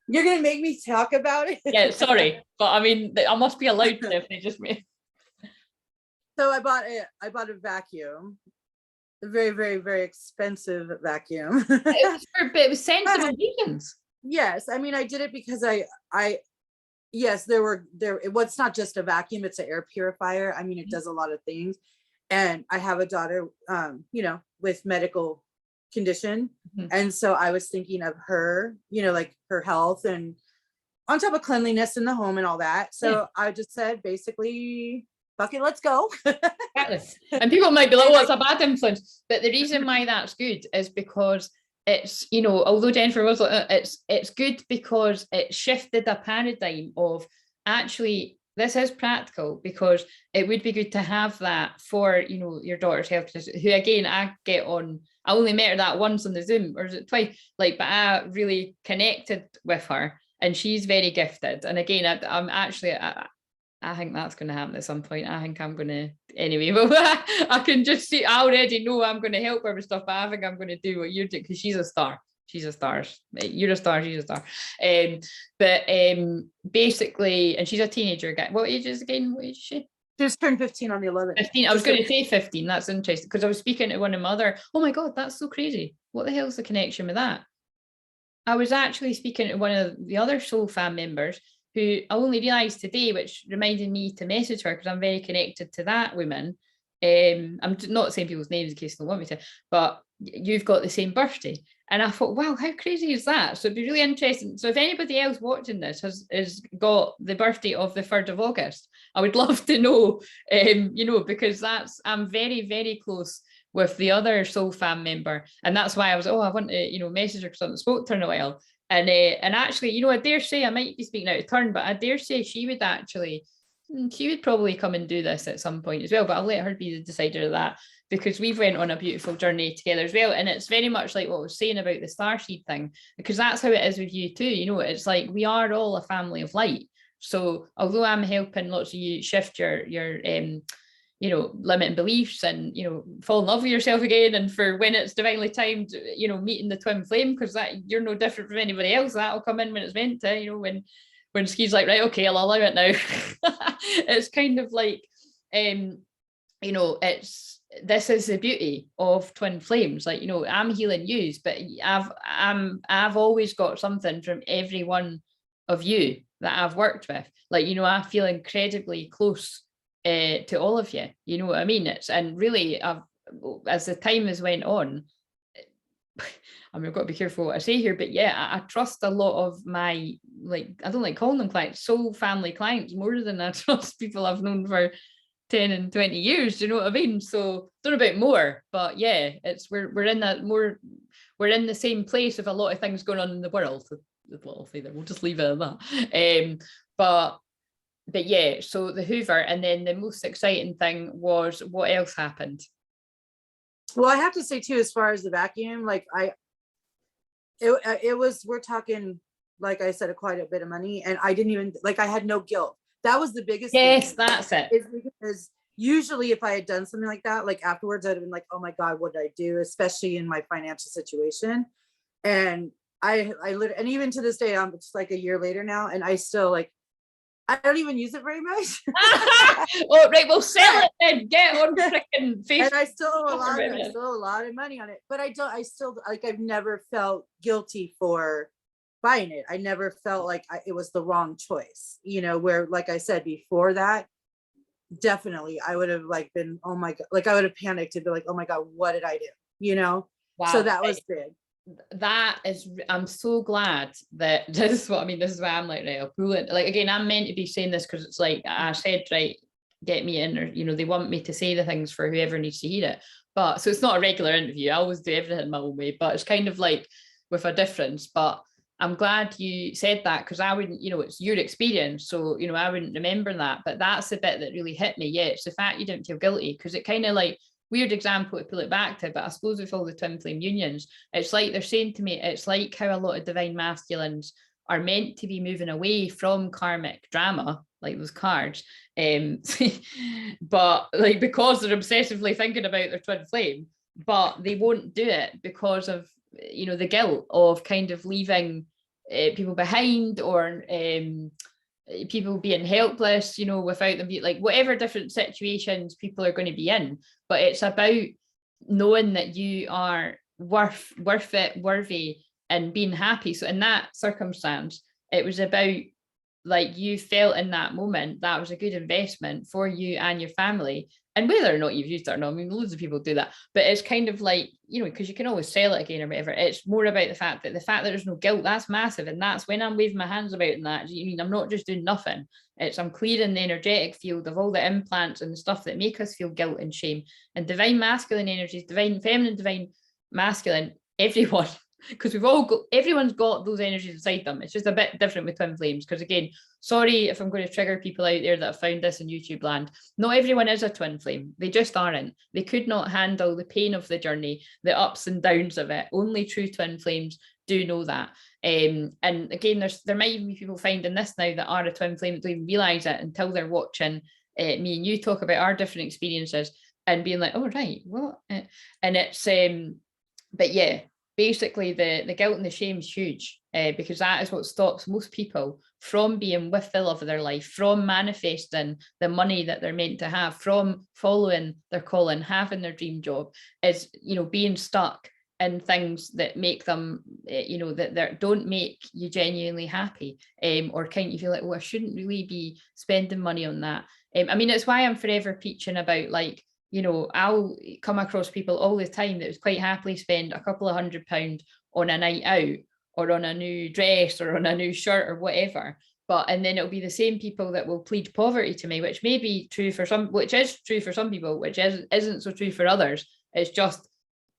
Speaker 2: You're going to make me talk about it?
Speaker 1: Yeah, sorry, but I mean, I must be allowed to if they just made...
Speaker 2: So I bought a vacuum, a very, very, very expensive vacuum.
Speaker 1: It was sensible reasons.
Speaker 2: Yes, I mean, I did it because yes, it's not just a vacuum, it's an air purifier. I mean, it does a lot of things. And I have a daughter, you know, with medical condition. And so I was thinking of her, you know, like her health and on top of cleanliness in the home and all that. So I just said, basically, fuck it, let's go.
Speaker 1: Exactly. And people might be like, oh, it's a bad influence. But the reason why that's good is because it's, you know, although Jennifer was like, it's good because it shifted a paradigm of actually, this is practical, because it would be good to have that for, you know, your daughter's health, who again, I only met her that once on the Zoom, or is it twice? Like, but I really connected with her and she's very gifted. And again, I'm actually, I think that's going to happen at some point. I think I'm going to, anyway, but I can just see, I already know I'm going to help her with stuff, but I think I'm going to do what you're doing, because she's a star. She's a star. You're a star, she's a star. But basically, and she's a teenager. What age is again? What age is she?
Speaker 2: Just turned 15 on the 11th.
Speaker 1: 15. I was going to say 15. That's interesting, because I was speaking to one of my other, oh my God, that's so crazy. What the hell's the connection with that? I was actually speaking to one of the other Soul Fam members, who I only realised today, which reminded me to message her, because I'm very connected to that woman. I'm not saying people's names in case they don't want me to, but you've got the same birthday. And I thought, wow, how crazy is that? So it'd be really interesting. So if anybody else watching this has got the birthday of the 3rd of August, I would love to know, you know, because I'm very, very close with the other Soul Fam member. And that's why I was, I want to, you know, message her, because I haven't spoke to her in a while. And actually, you know, I dare say, I might be speaking out of turn, but I dare say she would actually She would probably come and do this at some point as well, but I'll let her be the decider of that, because we've went on a beautiful journey together as well. And it's very much like what I was saying about the starseed thing, because that's how it is with you too. You know, it's like we are all a family of light. So although I'm helping lots of you shift your you know, limiting beliefs and, you know, fall in love with yourself again, and for when it's divinely timed, you know, meeting the twin flame, because that you're no different from anybody else. That'll come in when it's meant to, you know, when Ski's like, right, okay, I'll allow it now. It's kind of like, you know, this is the beauty of twin flames. Like, you know, I'm healing yous, but I've always got something from every one of you that I've worked with. Like, you know, I feel incredibly close to all of you. You know what I mean? And really, as the time has went on, I mean, I've got to be careful what I say here, but yeah, I trust a lot of my, like, I don't like calling them clients, soul family clients, more than I trust people I've known for 10 and 20 years. Do you know what I mean? So don't know about more, but yeah, we're in that more, we're in the same place with a lot of things going on in the world. We'll just leave it at that. But yeah, so the Hoover, and then the most exciting thing was what else happened?
Speaker 2: Well, I have to say too, as far as the vacuum, like it was, we're talking, like I said, quite a bit of money, and I didn't even, like, I had no guilt. That was the biggest
Speaker 1: yes
Speaker 2: thing.
Speaker 1: That's it.
Speaker 2: Is because usually if I had done something like that, like afterwards I'd have been like, oh my God, what did I do? Especially in my financial situation. And I literally, and even to this day, it's like a year later now, and I still, like, I don't even use it very much.
Speaker 1: Oh, right, well, sell it then. Get on freaking Facebook.
Speaker 2: And I still owe a lot of money on it, but I still, like, I've never felt guilty for buying it. I never felt like it was the wrong choice, you know, where, like I said before that, definitely I would have, like, been, oh my God, like I would have panicked and be like, oh my God, what did I do? You know? Wow. So that was big.
Speaker 1: That is, I'm so glad that this is what I mean. This is why I'm like, right, I'll pull it. Like, again, I'm meant to be saying this because it's like I said, right, get me in, or, you know, they want me to say the things for whoever needs to hear it. But so it's not a regular interview. I always do everything my own way, but it's kind of like with a difference. But I'm glad you said that, because I wouldn't, you know, it's your experience. So, you know, I wouldn't remember that. But that's the bit that really hit me. Yeah, it's the fact you didn't feel guilty, because it kind of, like, weird example to pull it back to, but I suppose with all the twin flame unions, it's like they're saying to me, it's like how a lot of divine masculines are meant to be moving away from karmic drama, like those cards, but like, because they're obsessively thinking about their twin flame, but they won't do it because of, you know, the guilt of kind of leaving people behind, or people being helpless, you know, without them, like, whatever different situations people are going to be in. But it's about knowing that you are worth it, worthy, and being happy. So in that circumstance, it was about, like, you felt in that moment that was a good investment for you and your family. And whether or not you've used it or not, I mean, loads of people do that, but it's kind of like, you know, because you can always sell it again or whatever. It's more about the fact that there's no guilt, that's massive. And that's when I'm waving my hands about in that. You mean I'm not just doing nothing. It's I'm clearing the energetic field of all the implants and the stuff that make us feel guilt and shame. And divine masculine energies, divine feminine, divine masculine, everyone, because everyone's got those energies inside them. It's just a bit different with twin flames, because, again, sorry if I'm going to trigger people out there that have found this in YouTube land. Not everyone is a twin flame. They just aren't. They could not handle the pain of the journey, the ups and downs of it. Only true twin flames do know that. And again, there might even be people finding this now that are a twin flame that don't even realize it until they're watching me and you talk about our different experiences and being like, oh, right, what? And it's, but yeah, basically the guilt and the shame is huge, because that is what stops most people from being with the love of their life, from manifesting the money that they're meant to have, from following their calling, having their dream job, is, you know, being stuck in things that make them, you know, that don't make you genuinely happy, or kind of feel like, oh, I shouldn't really be spending money on that. I mean, it's why I'm forever preaching about, like, you know, I'll come across people all the time that would quite happily spend a couple of £100 on a night out, or on a new dress, or on a new shirt, or whatever. And then it'll be the same people that will plead poverty to me, which may be true for some, which is true for some people, which isn't so true for others. It's just,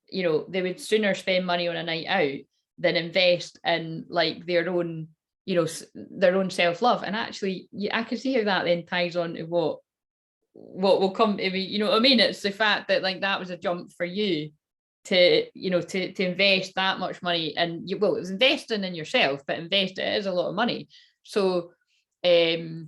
Speaker 1: you know, they would sooner spend money on a night out than invest in, like, their own you know, their own self-love. And actually, I can see how that then ties on to what will come to me, you know what I mean? It's the fact that like that was a jump for you to, you know, to invest that much money, and you, well, it was investing in yourself, but invest, it is a lot of money. So did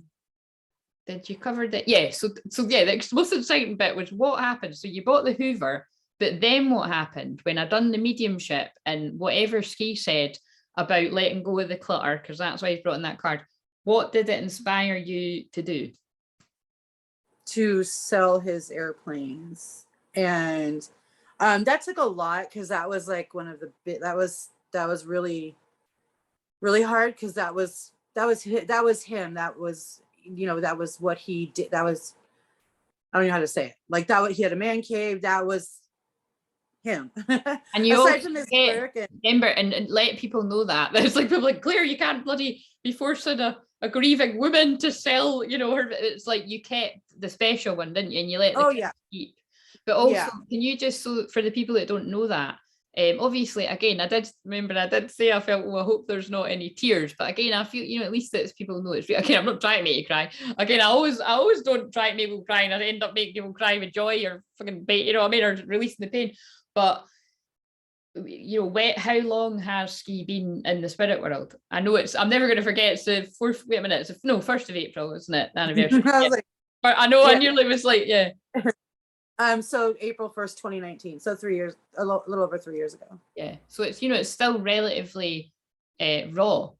Speaker 1: you cover that? Yeah, so yeah, the most exciting bit was what happened. So you bought the Hoover, but then what happened when I done the mediumship and whatever Ski said about letting go of the clutter, because that's why he's brought in that card, what did it inspire you to do?
Speaker 2: To sell his airplanes. And that took a lot, because that was like one of the that was really hard, because that was him, that was, you know, that was what he did. That was, I don't know how to say it, like that he had a man cave, that was him.
Speaker 1: And you
Speaker 2: aside from his work,
Speaker 1: remember and let people know that there's like people like, Claire, you can't bloody be forcing a grieving woman to sell, you know, her. It's like you kept the special one, didn't you? And you let the kids keep. But also, can you just, so for the people that don't know that, obviously, again, I did say I felt, well, I hope there's not any tears, but again, I feel, you know, at least that people know it's real. Again, I'm not trying to make you cry. Again, I always don't try to make people cry, and I end up making people cry with joy or fucking, you know what I mean, or releasing the pain. But you know, how long has Ski been in the spirit world? I know I'm never going to forget, it's the 1st of April, isn't it, the anniversary?
Speaker 2: I was like,
Speaker 1: I know, I nearly was like, yeah.
Speaker 2: So April 1st, 2019. So 3 years, a little over 3 years ago.
Speaker 1: Yeah. So it's, you know, it's still relatively raw.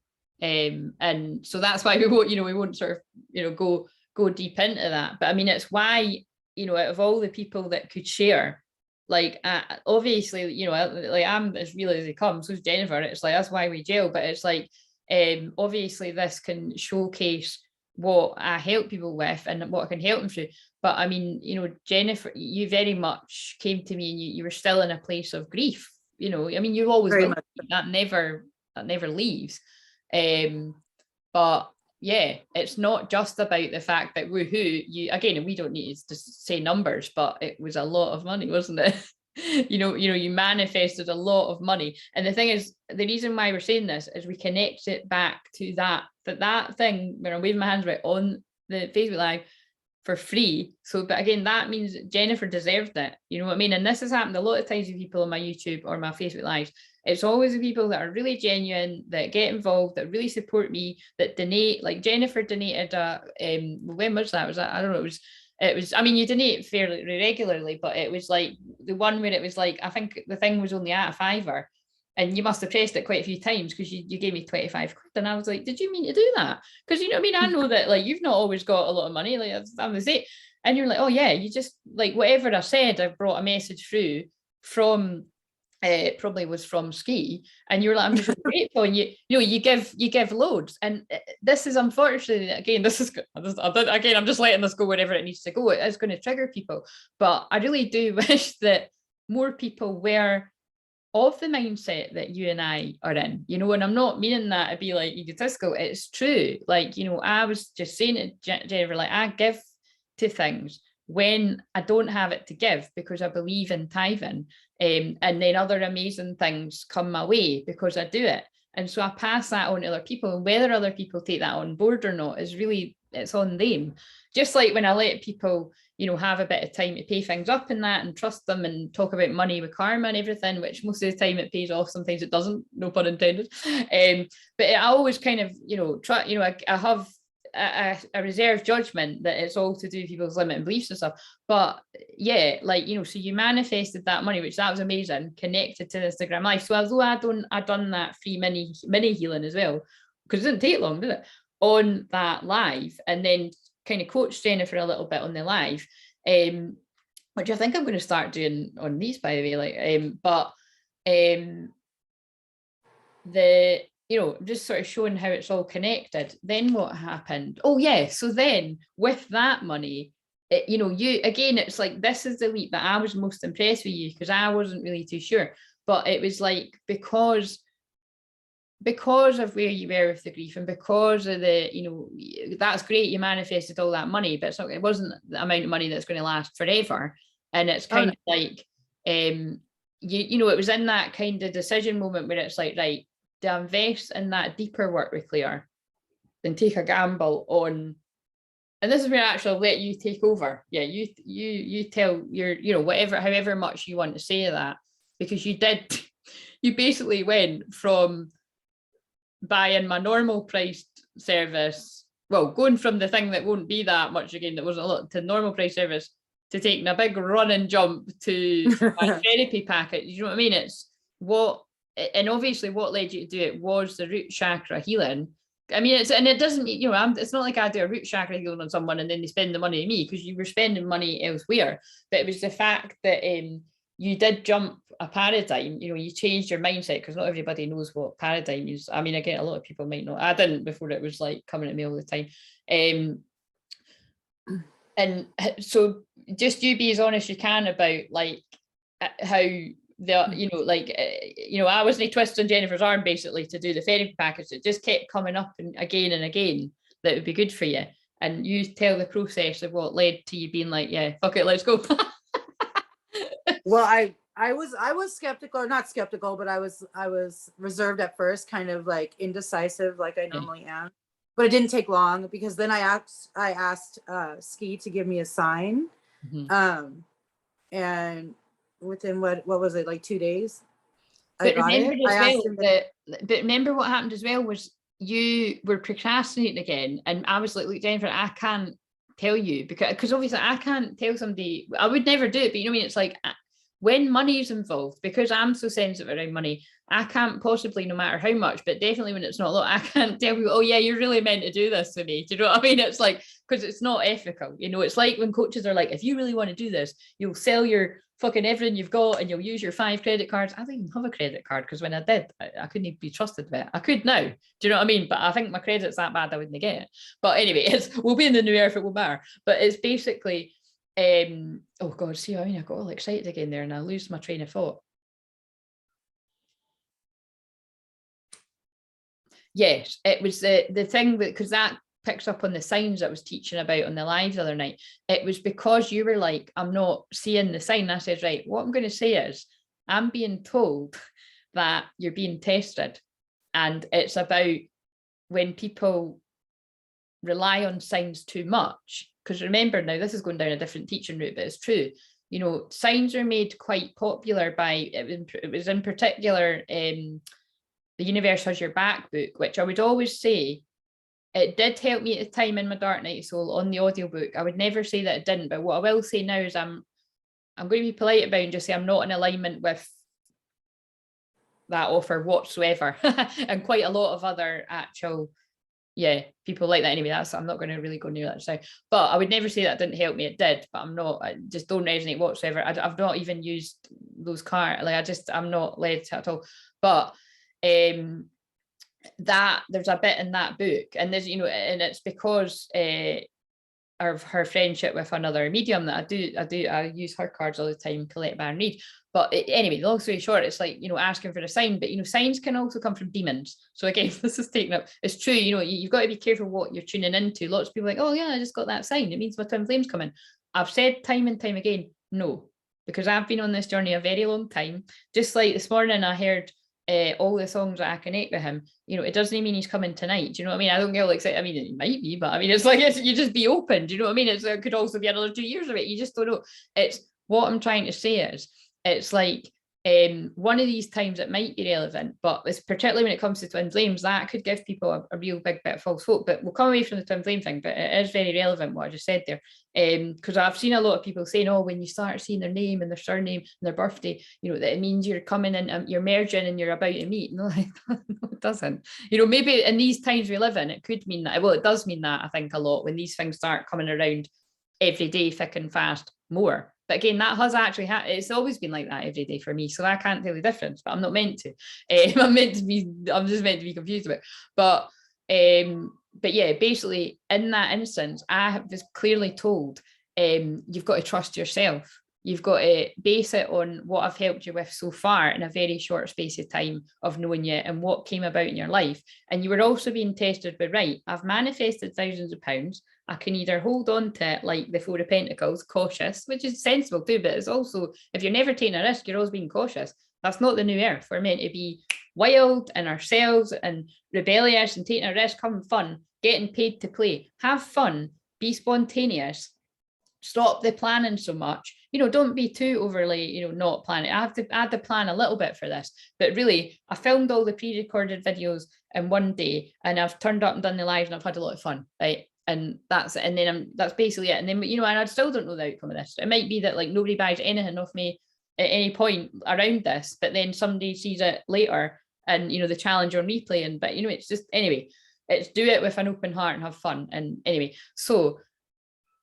Speaker 1: And so that's why we won't sort of, you know, go deep into that. But I mean, it's why, you know, out of all the people that could share, like, obviously, you know, like I'm as real as they come, so's Jennifer. It's like, that's why we jail. But it's like, obviously this can showcase what I help people with and what I can help them through. But I mean, you know, Jennifer, you very much came to me and you were still in a place of grief. You know, I mean, you always will, that never leaves. But yeah, it's not just about the fact that woohoo, you, again, and we don't need to say numbers, but it was a lot of money, wasn't it? you know, you manifested a lot of money. And the thing is, the reason why we're saying this is we connect it back to that thing when I'm waving my hands right on the Facebook Live for free. So, but again, that means Jennifer deserved it. You know what I mean? And this has happened a lot of times with people on my YouTube or my Facebook Lives. It's always the people that are really genuine, that get involved, that really support me, that donate. Like Jennifer donated when was that? Was that, I don't know, it was, I mean, you donate fairly regularly, but it was like the one where it was like, I think the thing was only at a £5, and you must have pressed it quite a few times because you gave me 25 quid. And I was like, did you mean to do that? Because, you know what I mean? I know that like you've not always got a lot of money, like I'm the same. And you're like, oh yeah, you just like whatever I said, I brought a message through from it probably was from Ski, and you're like, I'm just grateful. And you give loads. And this is, unfortunately, again, again, I'm just letting this go wherever it needs to go. It is going to trigger people, but I really do wish that more people were of the mindset that you and I are in, you know. And I'm not meaning that to be like egotistical, it's true. Like, you know, I was just saying to Jennifer, like, I give to things when I don't have it to give because I believe in tithing, and then other amazing things come my way because I do it. And so I pass that on to other people, and whether other people take that on board or not is really, it's on them. Just like when I let people, you know, have a bit of time to pay things up and that, and trust them and talk about money with karma and everything, which most of the time it pays off, sometimes it doesn't, no pun intended. But I always kind of, you know, try, you know, I have a reserved judgment that it's all to do with people's limit and beliefs and stuff. But yeah, like, you know, so you manifested that money, which that was amazing, connected to Instagram Live. So although I done that free mini healing as well, because it didn't take long, did it, on that live, and then kind of coached Jennifer a little bit on the live, which I think I'm going to start doing on these, by the way, like the, you know, just sort of showing how it's all connected. Then what happened? Oh yeah, so then with that money, you know, you, again, it's like, this is the leap that I was most impressed with you, because I wasn't really too sure, but it was like, because of where you were with the grief, and because of the, you know, that's great, you manifested all that money, but it wasn't the amount of money that's going to last forever. And it's kind of like, you know, it was in that kind of decision moment where it's like, right, to invest in that deeper work with Claire than take a gamble on, and this is where actually I'll let you take over. Yeah, you tell your, you know, whatever, however much you want to say that, because you basically went from buying my normal priced service, well, going from the thing that won't be that much again, that wasn't a lot, to normal price service, to taking a big run and jump to my therapy package. You know what I mean? It's what, and obviously what led you to do it was the root chakra healing. I mean, and it doesn't, you know, it's not like I do a root chakra healing on someone and then they spend the money on me, because you were spending money elsewhere. But it was the fact that you did jump a paradigm, you know, you changed your mindset, because not everybody knows what paradigm is. I mean, again, a lot of people might not. I didn't before it was like coming at me all the time. And so just you be as honest you can about like how the, you know, like, you know, I wasn't twisting Jennifer's arm basically to do the therapy package. It just kept coming up and again that would be good for you. And you tell the process of what led to you being like, yeah, fuck it, let's go.
Speaker 2: Well, I was skeptical, or not skeptical, but I was reserved at first, kind of like indecisive, like I normally am. But it didn't take long, because then I asked Ski to give me a sign. And within what was it, like 2 days?
Speaker 1: But remember what happened as well was you were procrastinating again, and I was like, look, Jennifer, I can't tell you, because obviously I can't tell somebody, I would never do it, but you know what I mean? It's like, when money is involved, because I'm so sensitive around money, I can't possibly, no matter how much, but definitely when it's not a lot, I can't tell you, oh yeah, you're really meant to do this for me. Do you know what I mean? It's like, because it's not ethical. You know, it's like when coaches are like, if you really want to do this, you'll sell your fucking everything you've got and you'll use your 5 credit cards. I don't even have a credit card, because when I did, I couldn't even be trusted with it. I could now. Do you know what I mean? But I think my credit's that bad I wouldn't get it. But anyway, we'll be in the new year if it will matter. But it's basically, oh god, see, I mean, I got all excited again there and I lose my train of thought. Yes, it was the thing that, because that picks up on the signs I was teaching about on the live the other night. It was because you were like, I'm not seeing the sign. I said, right, what I'm going to say is, I'm being told that you're being tested, and it's about when people rely on signs too much. Because remember, now this is going down a different teaching route, but it's true. You know, signs are made quite popular by, it was in particular, The Universe Has Your Back book, which I would always say, it did help me at the time in my Dark Night Soul on the audiobook. I would never say that it didn't, but what I will say now is I'm going to be polite about it and just say I'm not in alignment with that offer whatsoever. And quite a lot of other actual, people like that. Anyway, I'm not going to really go near that now. But I would never say that didn't help me. It did, but I just don't resonate whatsoever. I've not even used those cards. Like I'm not led to at all. But that there's a bit in that book, and there's, you know, and it's because of her friendship with another medium that I use her cards all the time, collect, buy and read. But anyway, long story short, it's like, you know, asking for a sign, but you know, signs can also come from demons. So again, this is taken up. It's true, you know, you've got to be careful what you're tuning into. Lots of people are like, oh yeah, I just got that sign, it means my twin flames coming. I've said time and time again, no, because I've been on this journey a very long time. Just like this morning, I heard all the songs that I connect with him. You know, it doesn't mean he's coming tonight. Do you know what I mean? I don't get all excited. I mean, it might be, but I mean, it's like, you just be open. Do you know what I mean? It could also be another 2 years of it. You just don't know. It's what I'm trying to say is, it's like, one of these times it might be relevant, but it's particularly when it comes to twin flames, that could give people a real big bit of false hope. But we'll come away from the twin flame thing, but it is very relevant what I just said there. Because I've seen a lot of people saying, oh, when you start seeing their name and their surname and their birthday, you know, that it means you're coming in, you're merging and you're about to meet. No, no, it doesn't. You know, maybe in these times we live in, it could mean that. Well, it does mean that, I think, a lot, when these things start coming around every day, thick and fast, more. But again, that has actually it's always been like that every day for me, so I can't tell the difference. But I'm not meant to. I'm just meant to be confused about it. But yeah, basically in that instance, I was clearly told, you've got to trust yourself. You've got to base it on what I've helped you with so far in a very short space of time of knowing you and what came about in your life. And you were also being tested by, right, I've manifested thousands of pounds. I can either hold on to it like the Four of Pentacles, cautious, which is sensible too, but it's also, if you're never taking a risk, you're always being cautious. That's not the new earth. We're meant to be wild and ourselves and rebellious and taking a risk, having fun, getting paid to play. Have fun, be spontaneous, stop the planning so much. You know, don't be too overly, you know, not planning. I have to add the plan a little bit for this, but really I filmed all the pre-recorded videos in one day and I've turned up and done the live and I've had a lot of fun, right? And that's it. And then that's basically it. And then, you know, and I still don't know the outcome of this. It might be that like nobody buys anything off me at any point around this, but then somebody sees it later and, you know, the challenge on replay. And, but, you know, it's just, anyway, it's do it with an open heart and have fun. And anyway, so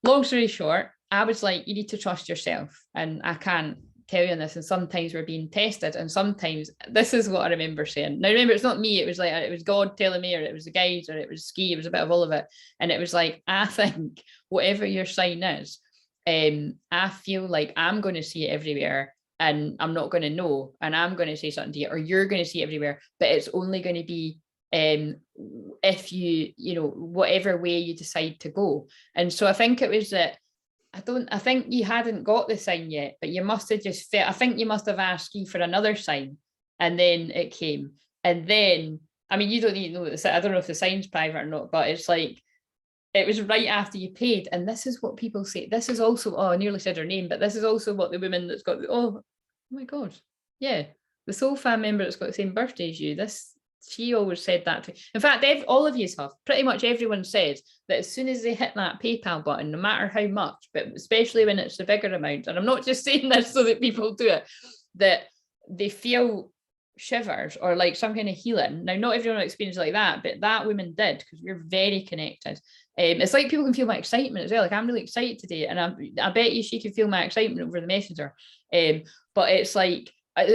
Speaker 1: long story short, I was like, you need to trust yourself. And I can't tell you this. And sometimes we're being tested. And sometimes this is what I remember saying. Now, remember, it's not me. It was like, it was God telling me, or it was the guys, or it was ski. It was a bit of all of it. And it was like, I think whatever your sign is, I feel like I'm going to see it everywhere and I'm not going to know. And I'm going to say something to you, or you're going to see it everywhere. But it's only going to be if you know, whatever way you decide to go. And so I think it was that, I think you hadn't got the sign yet, but you must have just felt, I think you must have asked you for another sign and then it came. And then, I mean, you don't even know I don't know if the sign's private or not, but it's like, it was right after you paid. And this is what people say. This is also, oh, I nearly said her name, but this is also what the woman that's got, oh my God. Yeah. The soul fan member that's got the same birthday as you, she always said that to me. In fact, all of you have, pretty much everyone says that as soon as they hit that PayPal button, no matter how much, but especially when it's the bigger amount, and I'm not just saying this so that people do it, that they feel shivers or like some kind of healing. Now, not everyone experiences like that, but that woman did, because we're very connected. It's like people can feel my excitement as well. Like, I'm really excited today, and I bet you she could feel my excitement over the messenger. But it's like,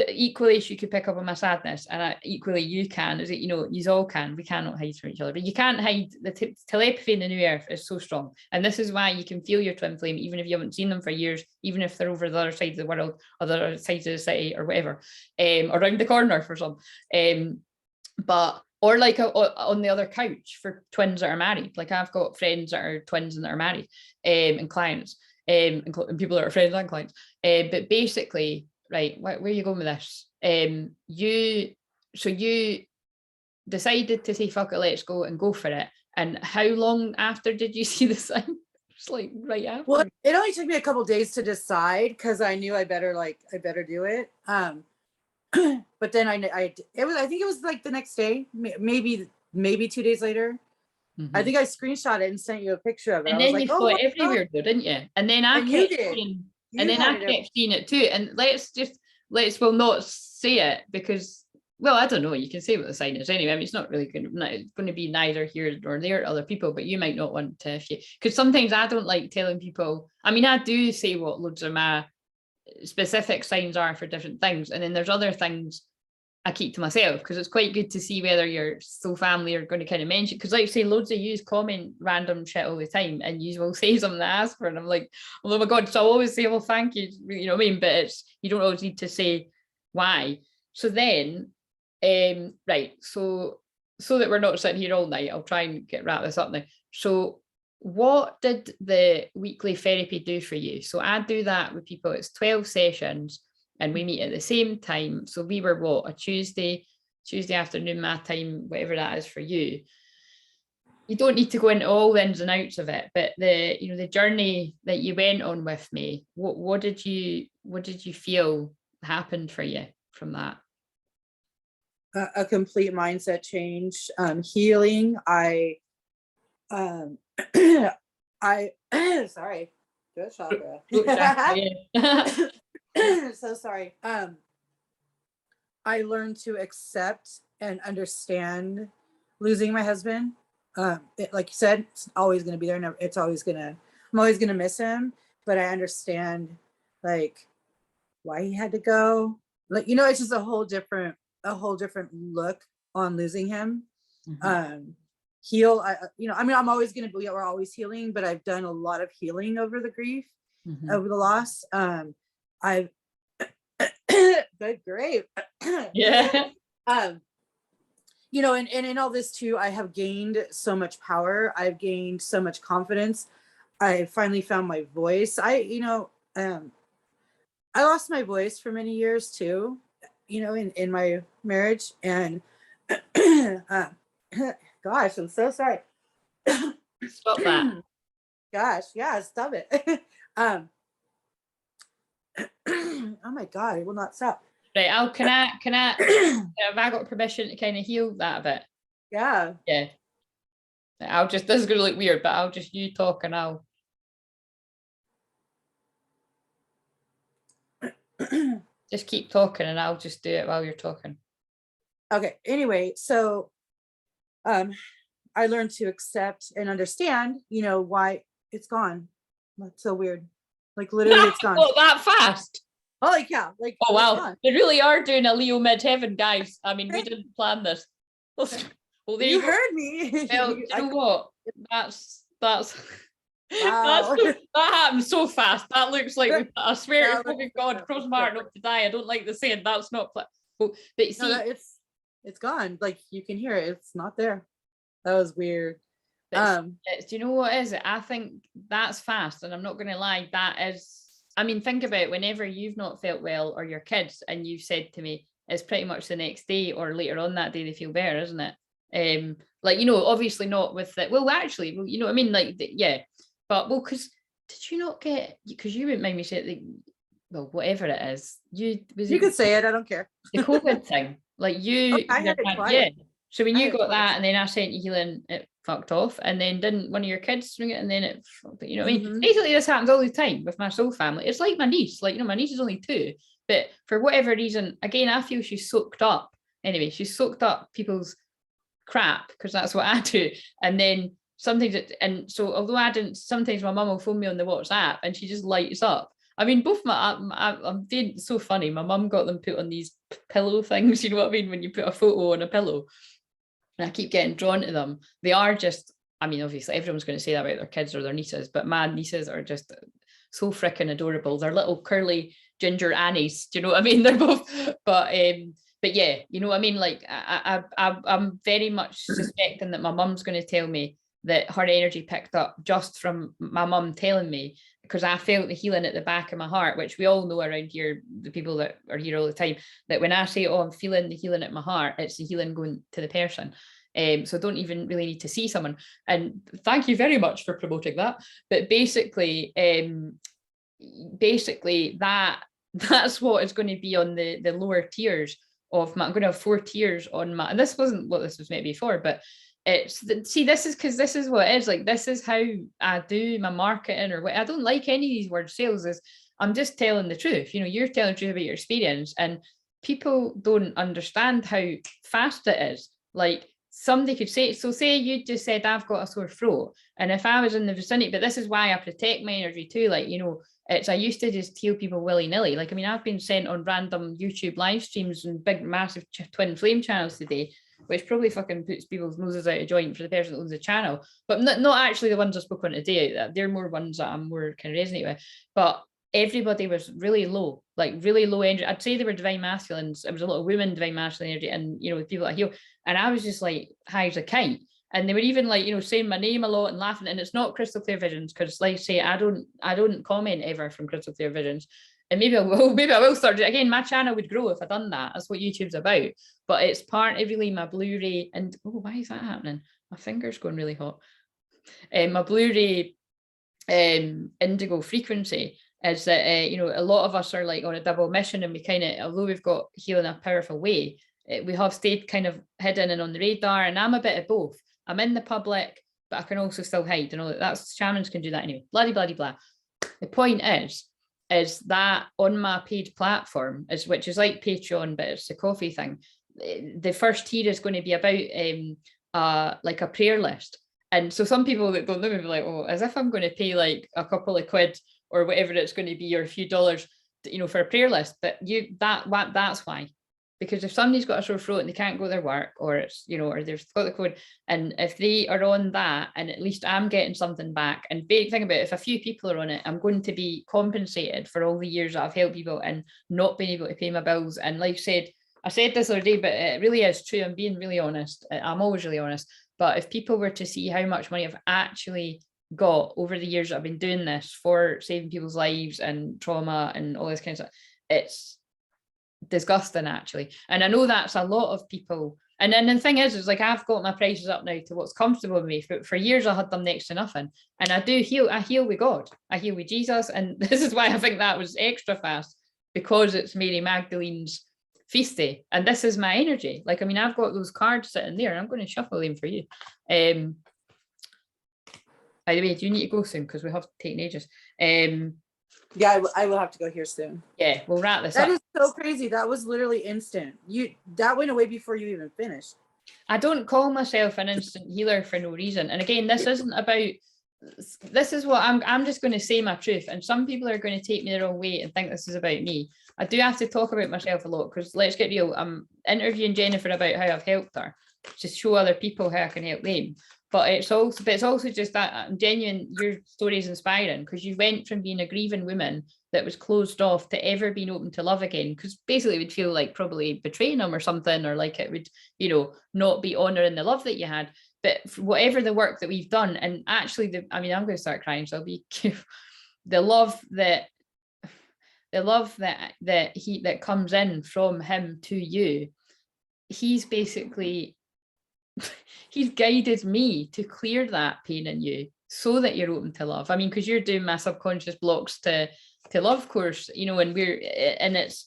Speaker 1: equally she could pick up on my sadness, and equally you can, is it, you know, you all can. We cannot hide from each other, but you can't hide. The telepathy in the new earth is so strong, and this is why you can feel your twin flame even if you haven't seen them for years, even if they're over the other side of the world or the other side of the city or whatever, around the corner for some, but or like on the other couch for twins that are married. Like, I've got friends that are twins and that are married, and clients, and people that are friends and clients, but basically, right, where are you going with this? You decided to say, fuck it, let's go, and go for it. And how long after did you see the sign? It's like right after.
Speaker 2: Well, it only took me a couple days to decide, because I knew I better do it. But then I think it was like the next day, maybe 2 days later. Mm-hmm. I think I screenshot it and sent you a picture of it.
Speaker 1: And then you saw it everywhere, though, didn't you? And then I kept seeing it too. And let's not say it, because, well, I don't know. You can say what the sign is anyway. I mean, it's not really going to be neither here nor there to other people, but you might not want to, because sometimes I don't like telling people. I mean, I do say what loads of my specific signs are for different things, and then there's other things I keep to myself, because it's quite good to see whether your soul family are going to kind of mention, because like I say, loads of yous comment random shit all the time, and you will say something I ask for, and I'm like, oh my God. So I always say, well, thank you, you know what I mean? But you don't always need to say why. So then, right, so that we're not sitting here all night, I'll try and wrap this up now. So what did the weekly therapy do for you? So I do that with people. It's 12 sessions, and we meet at the same time. So we were a Tuesday afternoon, my time, whatever that is for you. You don't need to go into all the ins and outs of it, but the journey that you went on with me, what did you feel happened for you from that?
Speaker 2: A complete mindset change, healing. Sorry, good chakra. So sorry. I learned to accept and understand losing my husband. Like you said, it's always going to be there. I'm always going to miss him, but I understand like why he had to go. Like, you know, it's just a whole different look on losing him. Mm-hmm. I'm always going to be, we're always healing, but I've done a lot of healing over the grief, mm-hmm. over the loss. I've good, great.
Speaker 1: Yeah.
Speaker 2: You know, and in all this too, I have gained so much power. I've gained so much confidence. I finally found my voice. I lost my voice for many years too. you know, in my marriage. And gosh, I'm so sorry.
Speaker 1: Stop that.
Speaker 2: Gosh, yeah, stop it. Oh my God, it will not stop.
Speaker 1: Right, have I got permission to kind of heal that a bit?
Speaker 2: Yeah.
Speaker 1: Yeah. This is gonna look weird, but I'll just, you talk and I'll just keep talking and I'll just do it while you're talking.
Speaker 2: Okay, anyway, so I learned to accept and understand, you know, why it's gone. That's so weird. Like literally it's gone.
Speaker 1: Well, that fast.
Speaker 2: Holy cow. Like,
Speaker 1: oh wow, they really are doing a Leo midheaven, guys. I mean, we didn't plan this. Well, there
Speaker 2: you
Speaker 1: you go.
Speaker 2: heard me.
Speaker 1: Well, you know what? That's
Speaker 2: wow.
Speaker 1: that happened so fast. That looks like I swear to fucking God, cross my heart not to die. I don't like the saying. That's not. But see,
Speaker 2: no, it's gone. Like you can hear it. It's not there. That was weird.
Speaker 1: do you know what is it? I think that's fast, and I'm not going to lie. That is. I mean, think about whenever you've not felt well, or your kids, and you've said to me, it's pretty much the next day or later on that day they feel better, isn't it? Like, you know, obviously not with it. Well, actually, well, you know what I mean? Like, yeah. But, well, because did you not get, because you wouldn't mind me saying, like, well, whatever it is, you
Speaker 2: could say it, I don't care.
Speaker 1: The COVID thing, like
Speaker 2: I had it twice.
Speaker 1: yeah. So when you got
Speaker 2: twice.
Speaker 1: that and then I sent you healing, it fucked off. And then didn't one of your kids swing it and then it, you know what I mean? Basically, this happens all the time with my soul family. It's like my niece, like, you know, my niece is only 2, but for whatever reason, again, I feel she's soaked up. Anyway, she's soaked up people's crap because that's what I do. And then sometimes and so although I didn't, sometimes my mum will phone me on the WhatsApp and she just lights up. I mean, both I'm being so funny. My mum got them put on these pillow things, you know what I mean, when you put a photo on a pillow. And I keep getting drawn to them. They are just, I mean, obviously everyone's going to say that about their kids or their nieces, but my nieces are just so freaking adorable. They're little curly ginger Annies, do you know what I mean? They're both, but yeah, you know what I mean? Like I'm very much suspecting that my mum's going to tell me that her energy picked up just from my mum telling me, because I felt the healing at the back of my heart, which we all know around here, the people that are here all the time, that when I say, oh, I'm feeling the healing at my heart, it's the healing going to the person. So don't even really need to see someone. And thank you very much for promoting that. But basically that's what is going to be on the lower tiers of my, I'm going to have 4 tiers on my, and this wasn't what this was meant before, but it's, see, this is because this is what it is, like, this is how I do my marketing, or what. I don't like any of these words. Sales is, I'm just telling the truth. You know, you're telling the truth about your experience, and people don't understand how fast it is. Like, somebody could say, so say you just said, I've got a sore throat, and if I was in the vicinity, but this is why I protect my energy too, like, you know, it's, I used to just heal people willy-nilly. Like, I mean, I've been sent on random YouTube live streams and big massive twin flame channels today, which probably fucking puts people's noses out of joint for the person that owns the channel, but not actually the ones I spoke on today. They're more ones that I'm more kind of resonate with. But everybody was really low, like really low energy. I'd say they were divine masculines. It was a lot of women divine masculine energy, and you know, people that I heal, and I was just like high as a kite. And they were even like, you know, saying my name a lot and laughing. And it's not crystal clear visions, because like I say, I don't comment ever from crystal clear visions. And maybe I will start it again. My channel would grow if I done that. That's what YouTube's about. But it's part of really my Blu-ray, and oh, why is that happening? My finger's going really hot. My Blu-ray indigo frequency is that you know, a lot of us are like on a double mission, and we kind of, although we've got healing in a powerful way, we have stayed kind of hidden and on the radar. And I'm a bit of both. I'm in the public, but I can also still hide. You know, that's, shamans can do that anyway. Bloody blah. The point is that on my paid platform, which is like Patreon, but it's a coffee thing. The first tier is going to be about like a prayer list. And so some people that don't know me be like, oh, as if I'm going to pay like a couple of quid or whatever it's going to be, or a few dollars, you know, for a prayer list. But that's why. Because if somebody's got a sore throat and they can't go to their work, or it's, you know, or they've got the code, and if they are on that, and at least I'm getting something back. And big thing about it, if a few people are on it, I'm going to be compensated for all the years that I've helped people and not being able to pay my bills. And like I said this other day, but it really is true. I'm being really honest. I'm always really honest. But if people were to see how much money I've actually got over the years that I've been doing this for saving people's lives and trauma and all this kind of stuff, disgusting actually. And I know that's a lot of people. And then the thing is like I've got my prices up now to what's comfortable with me. For years I had them next to nothing. And I heal with God. I heal with Jesus. And this is why I think that was extra fast, because it's Mary Magdalene's feast day. And this is my energy. Like, I mean, I've got those cards sitting there and I'm going to shuffle them for you. By the way, do you need to go soon? Because we have taken ages.
Speaker 2: Yeah, I will have to go here soon.
Speaker 1: Yeah, we'll wrap this up.
Speaker 2: That is so crazy. That was literally instant. That went away before you even finished.
Speaker 1: I don't call myself an instant healer for no reason. And again, this isn't about, this is what I'm just going to say my truth. And some people are going to take me the wrong way and think this is about me. I do have to talk about myself a lot, because let's get real. I'm interviewing Jennifer about how I've helped her to show other people how I can help them. But it's also just that I'm genuine. Your story is inspiring, because you went from being a grieving woman that was closed off to ever being open to love again. Because basically it would feel like probably betraying them or something, or like it would, not be honoring the love that you had. But whatever the work that we've done, and actually, I'm going to start crying, so I'll be the love that comes in from him to you. He's basically. He's guided me to clear that pain in you so that you're open to love. I mean, because you're doing my subconscious blocks to love course, and it's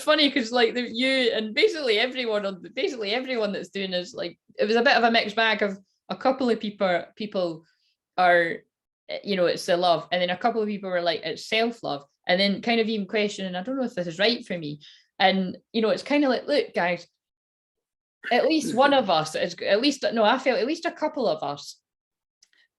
Speaker 1: funny because like you and basically everyone that's doing this, like, it was a bit of a mixed bag of a couple of people are, it's the love, and then a couple of people were like, it's self-love, and then kind of even questioning, I don't know if this is right for me. And it's kind of like, look guys, at least one of us is, I feel at least a couple of us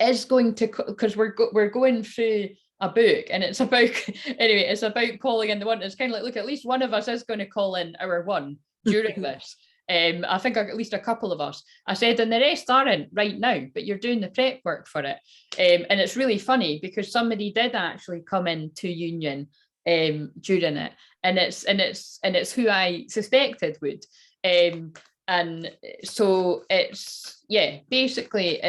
Speaker 1: is going to, because we're going through a book, and it's about it's about calling in the one. It's kind of like, look, at least one of us is going to call in our one during this. I think at least a couple of us. I said, and the rest aren't right now, but you're doing the prep work for it. And it's really funny because somebody did actually come into union during it, and it's who I suspected would. And so basically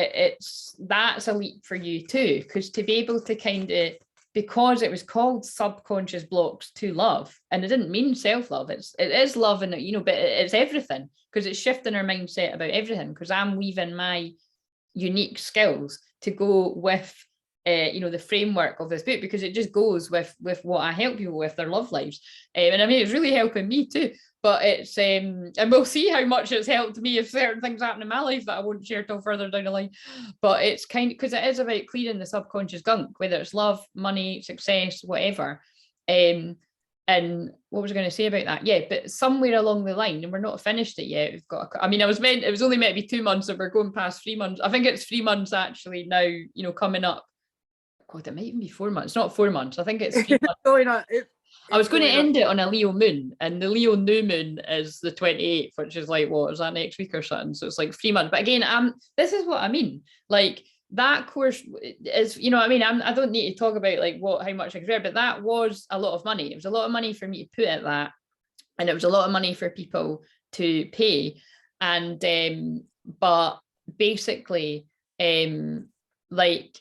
Speaker 1: that's a leap for you too, because to be able to kind of, because it was called subconscious blocks to love, and it didn't mean self-love, it is love, and but it's everything, because it's shifting our mindset about everything, because I'm weaving my unique skills to go with the framework of this book, because it just goes with what I help people with their love lives. And I mean, it's really helping me too. But it's and we'll see how much it's helped me if certain things happen in my life that I won't share till further down the line. But it's kind of, because it is about clearing the subconscious gunk, whether it's love, money, success, whatever. And what was I going to say about that? Yeah, but somewhere along the line, and we're not finished it yet. We've got. It was only meant to be 2 months, and we're going past 3 months. I think it's 3 months actually now. Coming up. God, it might even be 4 months. It's not 4 months. I think it's 3 months.
Speaker 2: Going on.
Speaker 1: I was going to end it on a Leo moon, and the Leo new moon is the 28th, which is like, what is that, next week or something? So it's like 3 months. But again, this is what I mean. Like, that course is, I don't need to talk about like how much I read, but that was a lot of money. It was a lot of money for me to put at that, and it was a lot of money for people to pay. And but basically, like,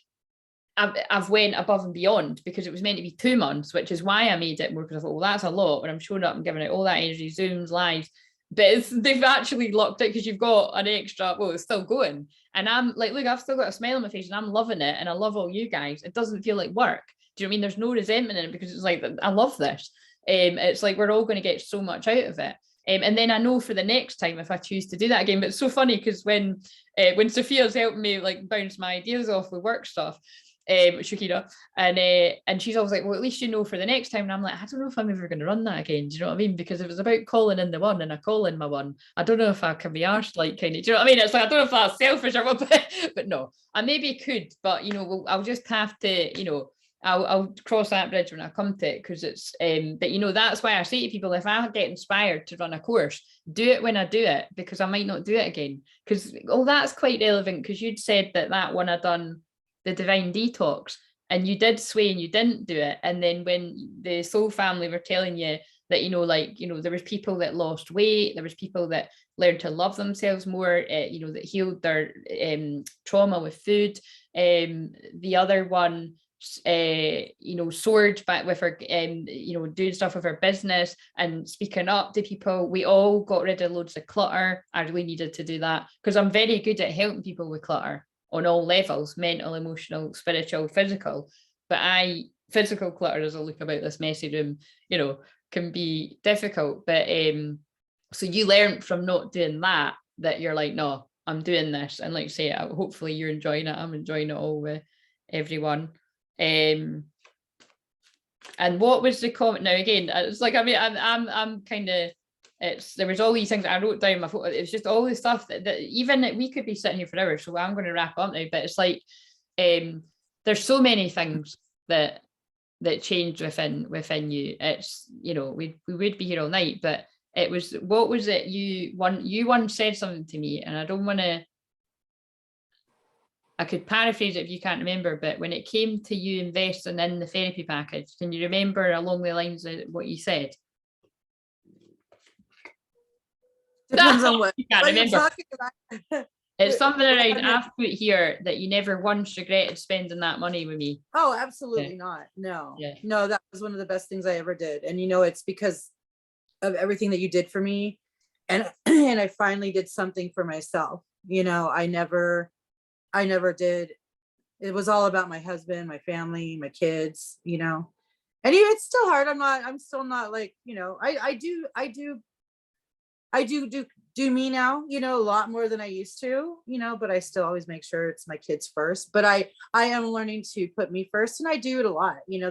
Speaker 1: I've went above and beyond, because it was meant to be 2 months, which is why I made it more, because I thought, well, that's a lot when I'm showing up and giving out all that energy, Zooms, lives. But they've actually locked it, because you've got an extra, well, it's still going. And I'm like, look, I've still got a smile on my face and I'm loving it. And I love all you guys. It doesn't feel like work. Do you know what I mean? There's no resentment in it, because it's like, I love this. It's like, we're all going to get so much out of it. And then I know for the next time, if I choose to do that again. But it's so funny, because when Sophia's helping me like bounce my ideas off with work stuff, Shakira, and she's always like, well, at least for the next time. And I'm like, I don't know if I'm ever going to run that again. Do you know what I mean? Because it was about calling in the one, and I call in my one. I don't know if I can be arsed, like, kind of, do you know what I mean? It's like, I don't know if that's selfish or what, but no, I maybe could, but I'll just have to, I'll cross that bridge when I come to it, because it's but that's why I say to people, if I get inspired to run a course, do it when I do it, because I might not do it again. Because that's quite relevant, because you'd said that one I done, the divine detox, and you did sway and you didn't do it. And then when the soul family were telling you that, there was people that lost weight, there was people that learned to love themselves more, that healed their trauma with food. The other one, you know, soared back with her, you know, doing stuff with her business and speaking up to people. We all got rid of loads of clutter. I really needed to do that because I'm very good at helping people with clutter on all levels, mental, emotional, spiritual, physical. But physical clutter, as I'll look about this messy room, you know, can be difficult. But so you learned from not doing that you're like, no, I'm doing this. And like say, hopefully you're enjoying it. I'm enjoying it all with everyone. And what was the comment? Now again, it's like, I mean, I'm kind of, there was all these things I wrote down my phone. It was just all the stuff that even we could be sitting here forever. So I'm going to wrap up now, but it's like, there's so many things that changed within you. It's, you know, we would be here all night, but it was, what was it you once said something to me, and I don't want to, I could paraphrase it if you can't remember, but when it came to you investing in the therapy package, can you remember along the lines of what you said?
Speaker 2: Depends on what,
Speaker 1: you can't
Speaker 2: what
Speaker 1: remember.
Speaker 2: you're talking about.
Speaker 1: It's something around, I've put here that you never once regretted spending that money with me.
Speaker 2: Oh, absolutely not. No, no, that was one of the best things I ever did. And, you know, it's because of everything that you did for me. And, and I finally did something for myself. You know, I never did. It was all about my husband, my family, my kids, you know, and even it's still hard. I'm still not like, you know, I do me now, you know, a lot more than I used to, you know, but I still always make sure it's my kids first. But I am learning to put me first, and I do it a lot. You know,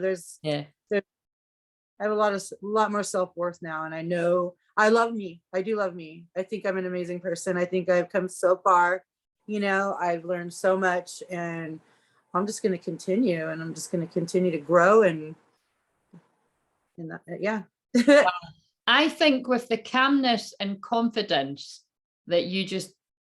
Speaker 2: I have a lot more self-worth now, and I know I love me. I do love me. I think I'm an amazing person. I think I've come so far. You know, I've learned so much, and I'm just going to continue, and I'm just going to continue to grow and that, yeah.
Speaker 1: I think with the calmness and confidence that you just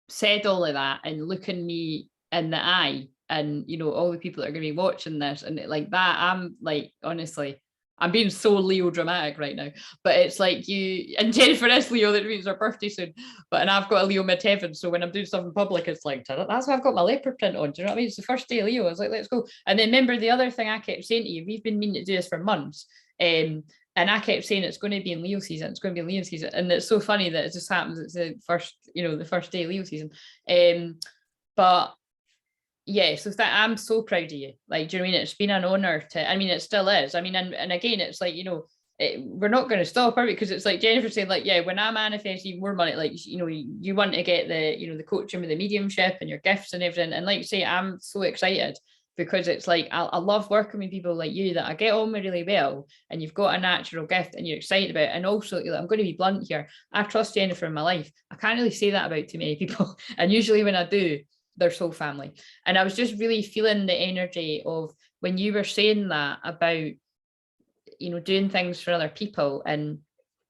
Speaker 1: said all of that and looking me in the eye, and, you know, all the people that are going to be watching this and like that, I'm like, honestly, I'm being so Leo dramatic right now, but it's like you, and Jennifer is Leo, that means her birthday soon, and I've got a Leo midheaven, so when I'm doing stuff in public, it's like, that's why I've got my leopard print on, do you know what I mean? It's the first day of Leo, I was like, let's go. And then remember the other thing I kept saying to you, we've been meaning to do this for months, and I kept saying it's going to be in Leo season, it's going to be in Leo season, and it's so funny that it just happens, it's the first, you know, the first day of Leo season. But yeah, so that I'm so proud of you. Like, do you know what I mean? It's been an honor to, I mean, it still is. I mean, and again, it's like, you know, we're not going to stop, are we? Because it's like Jennifer said, like, yeah, when I manifest even more money, like, you know, you want to get the, you know, the coaching with the mediumship and your gifts and everything. And like you say, I'm so excited because it's like, I love working with people like you that I get on with really well, and you've got a natural gift and you're excited about it. And also, you know, I'm going to be blunt here, I trust Jennifer in my life. I can't really say that about too many people. And usually when I do, they're soul family. And I was just really feeling the energy of when you were saying that about, you know, doing things for other people. And,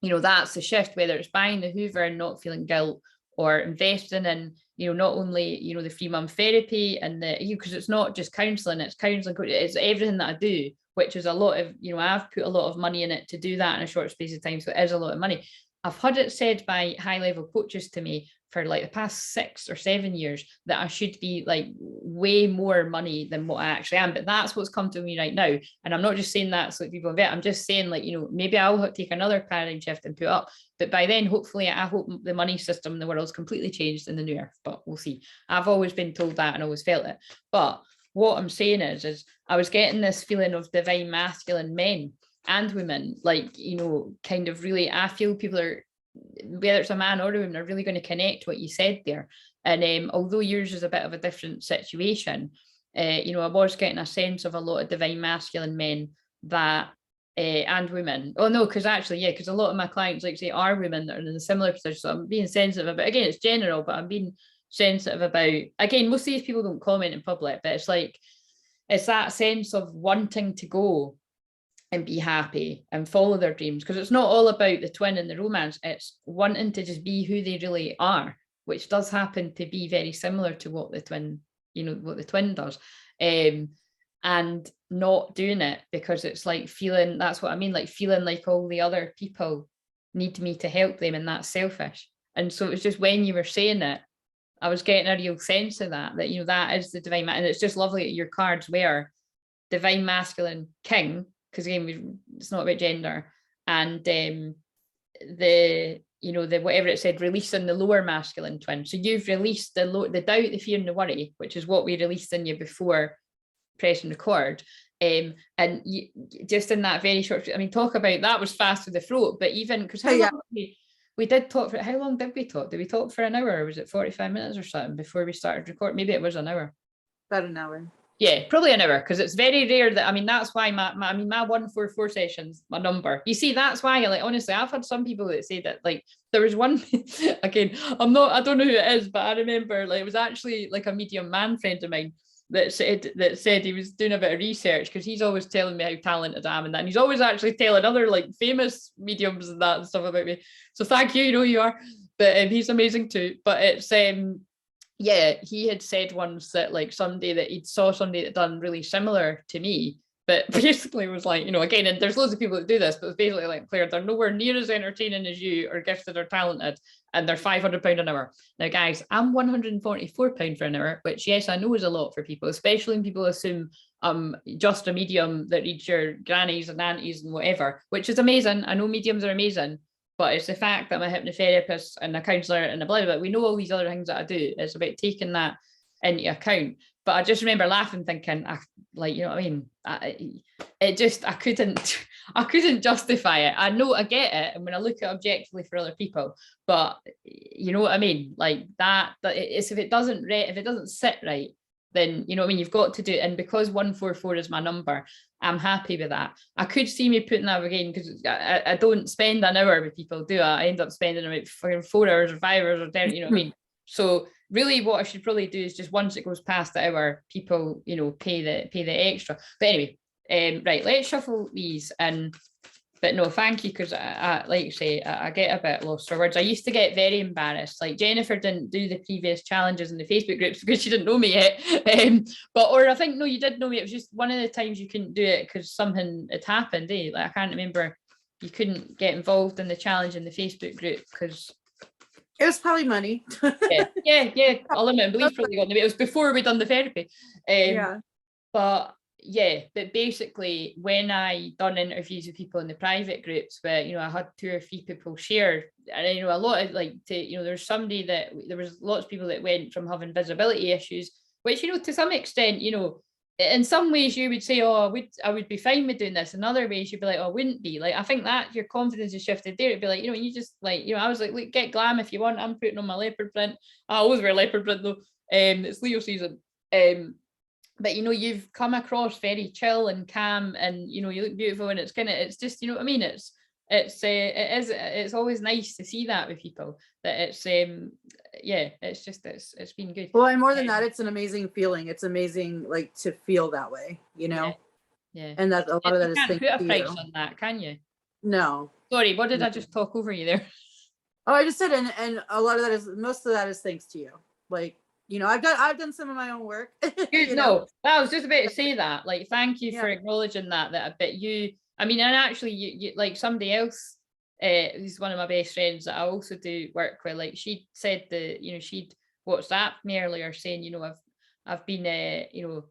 Speaker 1: you know, that's the shift, whether it's buying the Hoover and not feeling guilt, or investing in, you know, not only, you know, the 3-month therapy and the, because it's not just counseling, it's everything that I do, which is a lot of, you know, I've put a lot of money in it to do that in a short space of time. So it is a lot of money. I've had it said by high level coaches to me for like the past 6 or 7 years that I should be like way more money than what I actually am. But that's what's come to me right now. And I'm not just saying that so that people invest. I'm just saying, like, you know, maybe I'll take another paradigm shift and put up. But by then, hopefully, I hope the money system in the world's completely changed in the new earth. But we'll see. I've always been told that and always felt it. But what I'm saying is I was getting this feeling of divine masculine men and women, like, you know, kind of really, I feel people are, whether it's a man or a woman, are really going to connect what you said there. And although yours is a bit of a different situation, you know, I was getting a sense of a lot of divine masculine men that, and women. Oh no, because actually, yeah, because a lot of my clients, like say, are women that are in a similar position. So I'm being sensitive about, again, it's general, but I'm being sensitive about, again, most of these people don't comment in public, but it's like, it's that sense of wanting to go and be happy and follow their dreams, because it's not all about the twin and the romance, it's wanting to just be who they really are, which does happen to be very similar to what the twin, you know, what the twin does, and not doing it because it's like feeling, that's what I mean, like feeling like all the other people need me to help them, and that's selfish. And so it's just when you were saying it, I was getting a real sense of that, you know, that is the divine, and it's just lovely that your cards were divine masculine king, because again, it's not about gender, and the whatever it said, releasing the lower masculine twin. So you've released the doubt, the fear, and the worry, which is what we released in you before pressing record. And you, just in that very short, I mean, talk about that was fast with the throat, but even because we did talk for, how long did we talk? Did we talk for an hour, or was it 45 minutes or something before we started recording? Maybe it was an hour.
Speaker 2: About an hour. Yeah,
Speaker 1: probably an hour, because it's very rare that, I mean, that's why my 144 sessions, my number. You see, that's why, like, honestly, I've had some people that say that, like, there was one, again, I don't know who it is, but I remember, like, it was actually like a medium man friend of mine that said he was doing a bit of research, because he's always telling me how talented I am and that, and he's always actually telling other like famous mediums and that and stuff about me. So thank you, you know who you are. But he's amazing too. But it's yeah, he had said once that like someday that he'd saw somebody that done really similar to me, but basically was like, you know, again, and there's loads of people that do this, but it's basically like, Claire, they're nowhere near as entertaining as you, or gifted or talented, and they're £500 an hour. Now, guys, I'm £144 for an hour, which, yes, I know is a lot for people, especially when people assume I'm just a medium that reads your grannies and aunties and whatever, which is amazing. I know mediums are amazing, but it's the fact that I'm a hypnotherapist and a counsellor and a blah, blah, blah. We know all these other things that I do. It's about taking that into account. But I just remember laughing, thinking, like, you know what I mean? I couldn't justify it. I know, I get it. And when I look at it objectively for other people, but you know what I mean? Like that it's, if it doesn't sit right, then, you know what I mean? You've got to do it. And because 144 is my number, I'm happy with that. I could see me putting that again, because I don't spend an hour with people, do I? I end up spending about 4 hours or 5 hours or 10, you know what I mean? So really what I should probably do is just, once it goes past the hour, people, you know, pay the extra. But anyway, right, let's shuffle these. But no, thank you, because I like you say, I get a bit lost for words. I used to get very embarrassed. Like Jennifer didn't do the previous challenges in the Facebook groups because she didn't know me yet. Or I think, no, you did know me. It was just one of the times you couldn't do it because something had happened. Like I can't remember. You couldn't get involved in the challenge in the Facebook group because
Speaker 2: it was probably money.
Speaker 1: yeah. I'll admit, belief probably got in the way. It was before we'd done the therapy. But basically, when I done interviews with people in the private groups, where, you know, I had 2 or 3 people share, and, you know, a lot of there's somebody that there was lots of people that went from having visibility issues, which, you know, to some extent, you know, in some ways you would say, oh, I would be fine with doing this. In other ways, you'd be like, oh, I wouldn't be. Like, I think that your confidence is shifted there. It'd be like, you know, you just like, you know, I was like, look, get glam if you want. I'm putting on my leopard print. I always wear leopard print though. It's Leo season. But, you know, you've come across very chill and calm, and, you know, you look beautiful, and it's just, you know what I mean? It's always nice to see that with people, that it's been good.
Speaker 2: Well, and more than that, it's an amazing feeling. It's amazing, like, to feel that way, you know?
Speaker 1: Yeah.
Speaker 2: And that a lot of that is
Speaker 1: thanks to you. You can't put a price on that, can you?
Speaker 2: No.
Speaker 1: Sorry, what did I just talk over you there?
Speaker 2: Oh, I just said, and a lot of that is, most of that is thanks to you. Like, you know, I've done some of my own work.
Speaker 1: You know, I was just about to say that. Like, thank you for acknowledging that a bit. I mean, and actually, you like somebody else, who's one of my best friends that I also do work with. Like, she said that, you know, she'd WhatsApped me earlier saying, you know, I've been, you know,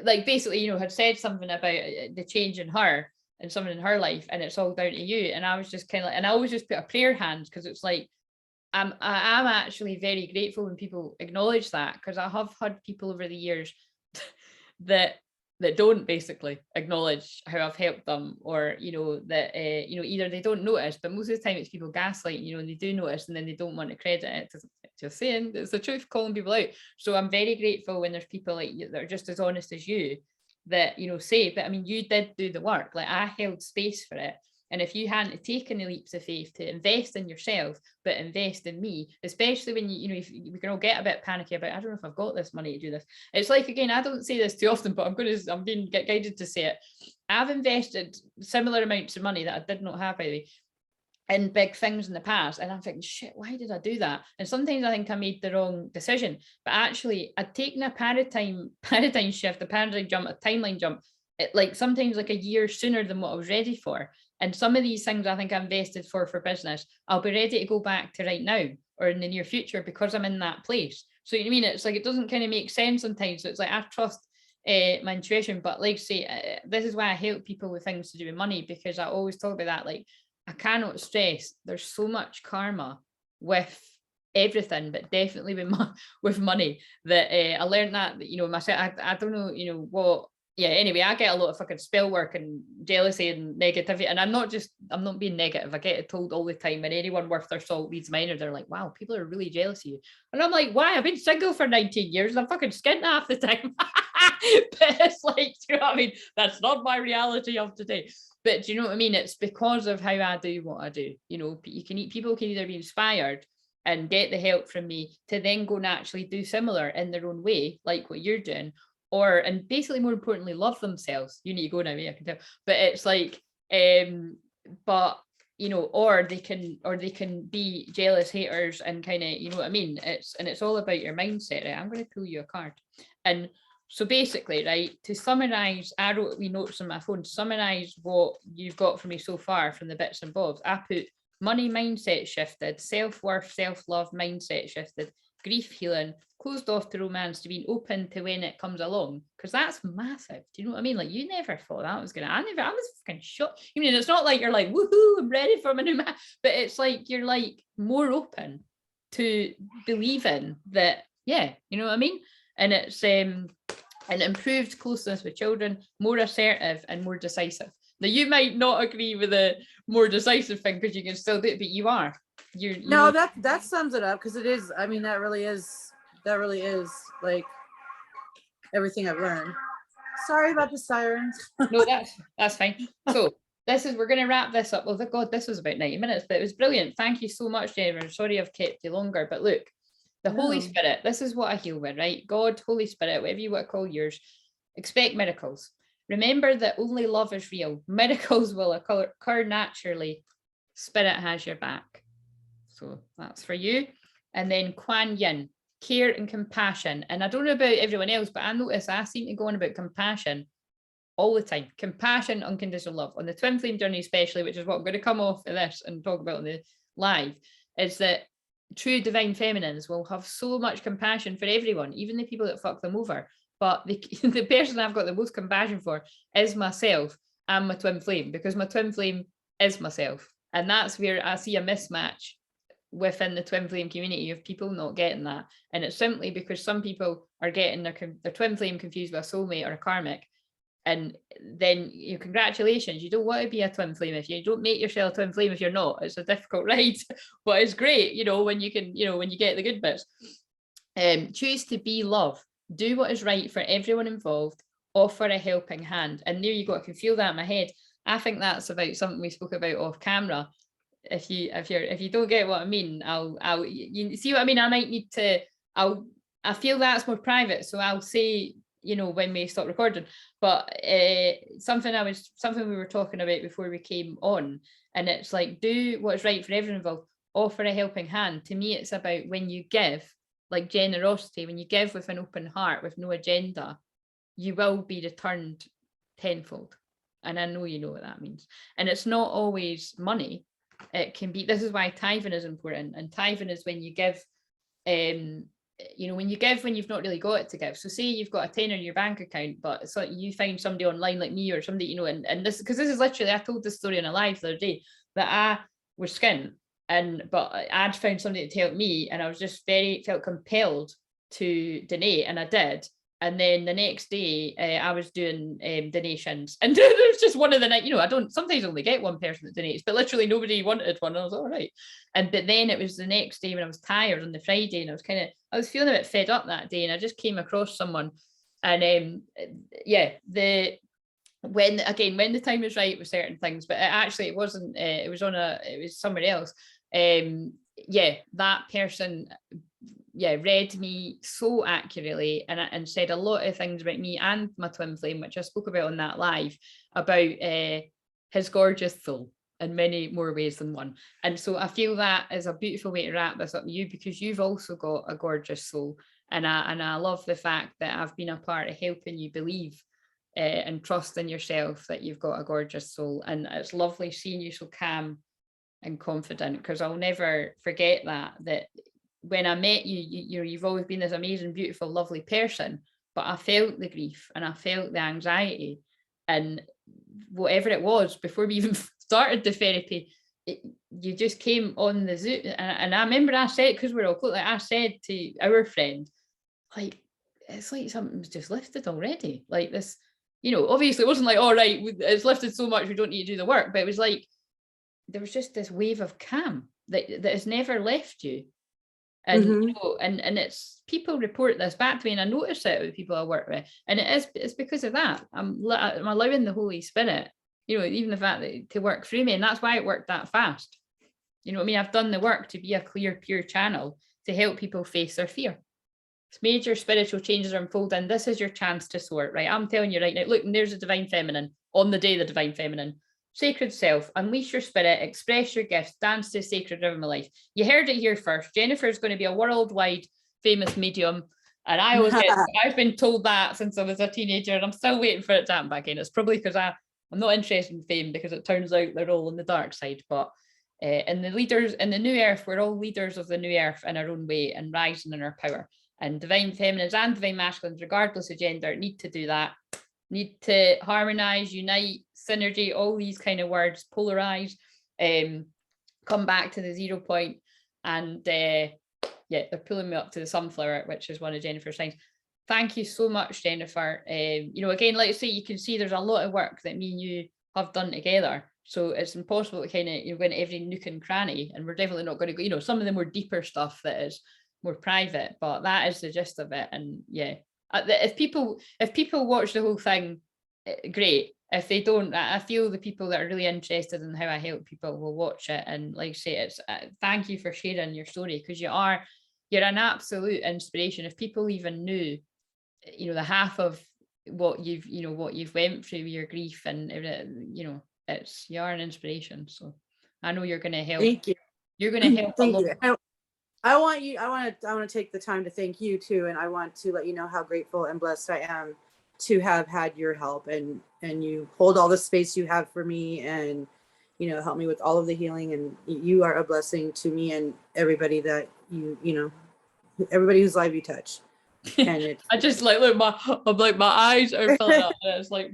Speaker 1: like basically, you know, had said something about the change in her and something in her life, and it's all down to you. And I was just kind of like, and I always just put a prayer hand, because it's like, I'm actually very grateful when people acknowledge that, because I have had people over the years that don't basically acknowledge how I've helped them, or, you know, that you know, either they don't notice, but most of the time it's people gaslighting, you know, and they do notice and then they don't want to credit it. Just saying, it's the truth, calling people out. So I'm very grateful when there's people like you that are just as honest as you, that, you know, say, but I mean, you did do the work. Like, I held space for it. And if you hadn't taken the leaps of faith to invest in yourself, but invest in me, especially when you know, if we can all get a bit panicky about, I don't know if I've got this money to do this. It's like, again, I don't say this too often, but I'm being guided to say it. I've invested similar amounts of money that I did not have, by the way, in big things in the past, and I'm thinking, shit, why did I do that? And sometimes I think I made the wrong decision, but actually I'd taken a paradigm shift, a paradigm jump, a timeline jump, like sometimes like a year sooner than what I was ready for. And some of these things I think I invested for business, I'll be ready to go back to right now or in the near future, because I'm in that place. So, you know what I mean? It's like, it doesn't kind of make sense sometimes. So it's like, I trust my intuition. But like I say, this is why I help people with things to do with money, because I always talk about that. Like, I cannot stress there's so much karma with everything, but definitely with money, that I learned that, you know, myself. I don't know, you know what. Yeah, anyway, I get a lot of fucking spell work and jealousy and negativity. And I'm not being negative. I get it told all the time. And anyone worth their salt reads mine, or they're like, wow, people are really jealous of you. And I'm like, why? I've been single for 19 years and I'm fucking skint half the time. But it's like, do you know what I mean? That's not my reality of today. But do you know what I mean? It's because of how I do what I do. You know, people can either be inspired and get the help from me to then go naturally do similar in their own way, like what you're doing, or, and basically more importantly, love themselves. You need to go now, I can tell. But it's like, but you know, or they can be jealous haters and kind of, you know what I mean? It's all about your mindset, right? I'm going to pull you a card. And so basically, right, to summarize, I wrote wee notes on my phone, to summarize what you've got from me so far from the bits and bobs. I put money mindset shifted, self-worth, self-love mindset shifted, grief healing, closed off to romance, to being open to when it comes along, because that's massive. Do you know what I mean? Like, you never thought that was gonna. I was fucking shocked. I mean, it's not like you're like, woohoo, I'm ready for my new man, but it's like you're like more open to believing that, yeah, you know what I mean? And it's an improved closeness with children, more assertive and more decisive. Now, you might not agree with the more decisive thing, because you can still do it, but you are.
Speaker 2: No, that sums it up, because it is. I mean, that really is like everything I've learned. Sorry about the sirens.
Speaker 1: No, that's fine. So we're going to wrap this up. Well, God, this was about 90 minutes, but it was brilliant. Thank you so much, Jennifer. Sorry I've kept you longer, but look, the Holy Spirit, this is what I heal with, right? God, Holy Spirit, whatever you want to call yours, expect miracles. Remember that only love is real. Miracles will occur naturally. Spirit has your back. So that's for you. And then Kuan Yin, care and compassion. And I don't know about everyone else, but I notice I seem to go on about compassion all the time. Compassion, unconditional love. On the twin flame journey especially, which is what I'm going to come off of this and talk about on the live, is that true divine feminines will have so much compassion for everyone, even the people that fuck them over. But the person I've got the most compassion for is myself and my twin flame, because my twin flame is myself. And that's where I see a mismatch within the twin flame community of people not getting that. And it's simply because some people are getting their twin flame confused with a soulmate or a karmic. And then, you know, congratulations, you don't want to be a twin flame if you don't make yourself a twin flame. If you're not, it's a difficult ride, but it's great, you know, when you can, you know, when you get the good bits. Choose to be love, do what is right for everyone involved, offer a helping hand. And there you go, I can feel that in my head. I think that's about something we spoke about off camera. If you don't get what I mean, I'll you see what I mean? I might need to, I feel that's more private, so I'll say, you know, when we stop recording. But something we were talking about before we came on, and it's like, do what's right for everyone involved, offer a helping hand. To me, it's about when you give, like generosity, when you give with an open heart, with no agenda, you will be returned tenfold. And I know you know what that means. And it's not always money. It can be, this is why tithing is important. And tithing is when you give, you know, when you give when you've not really got it to give. So say you've got a tenner in your bank account, but so you find somebody online like me or somebody, you know, and this, because this is literally, I told this story on a live the other day, that I was skint, but I'd found somebody to help me, and I was just felt compelled to donate, and I did. And then the next day I was doing donations, and there was just one of the night, you know, I don't sometimes only get one person that donates, but literally nobody wanted one. I was all right. But then it was the next day when I was tired on the Friday, and I was feeling a bit fed up that day, and I just came across someone, and when the time was right with certain things, but it wasn't, it was somewhere else. That person read me so accurately and said a lot of things about me and my twin flame, which I spoke about on that live, about his gorgeous soul in many more ways than one. And so I feel that is a beautiful way to wrap this up with you, because you've also got a gorgeous soul, and I love the fact that I've been a part of helping you believe and trust in yourself that you've got a gorgeous soul. And it's lovely seeing you so calm and confident, because I'll never forget that when I met you, you've always been this amazing, beautiful, lovely person, but I felt the grief and I felt the anxiety and whatever it was before we even started the therapy. You just came on the Zoom, and I remember I said, because we're all close, like I said to our friend, like, it's like something's just lifted already. Like this, you know, obviously it wasn't like, all right, it's lifted so much we don't need to do the work, but it was like there was just this wave of calm that has never left you. And you know, and it's, people report this back to me, and I notice it with people I work with, and it's because of that. I'm allowing the Holy Spirit, you know, even the fact that to work through me, and that's why it worked that fast. You know what I mean? I've done the work to be a clear, pure channel to help people face their fear. Major spiritual changes are unfolding. This is your chance to sort, right? I'm telling you right now, look, and there's a divine feminine on the day of the divine feminine. Sacred self, unleash your spirit, express your gifts, dance to the sacred rhythm of life. You heard it here first. Jennifer's going to be a worldwide famous medium. And I always I've been told that since I was a teenager, and I'm still waiting for it to happen back in. It's probably because I'm not interested in fame, because it turns out they're all on the dark side. But in the leaders in the new earth, we're all leaders of the new earth in our own way and rising in our power. And divine feminines and divine masculines, regardless of gender, need to do that. Need to harmonize, unite, synergy, all these kind of words, polarize, come back to the 0 point. And yeah, they're pulling me up to the sunflower, which is one of Jennifer's signs. Thank you so much, Jennifer. You know, again, like I say, you can see there's a lot of work that me and you have done together. So it's impossible to kind of, you know, go into every nook and cranny, and we're definitely not going to go, you know, some of the more deeper stuff that is more private, but that is the gist of it. And yeah, if people watch the whole thing, great. If they don't, I feel the people that are really interested in how I help people will watch it. And like I say, it's thank you for sharing your story, because you're an absolute inspiration. If people even knew, you know, the half of what you've went through with your grief, and you know, you are an inspiration. So I know you're going to help.
Speaker 2: Thank you.
Speaker 1: You're going to help.
Speaker 2: Thank you. I want to take the time to thank you too, and I want to let you know how grateful and blessed I am to have had your help, and you hold all the space you have for me, and you know, help me with all of the healing, and you are a blessing to me and everybody that you know, everybody whose life you touch. And it's,
Speaker 1: I just like look, my eyes are filling up, and it's like,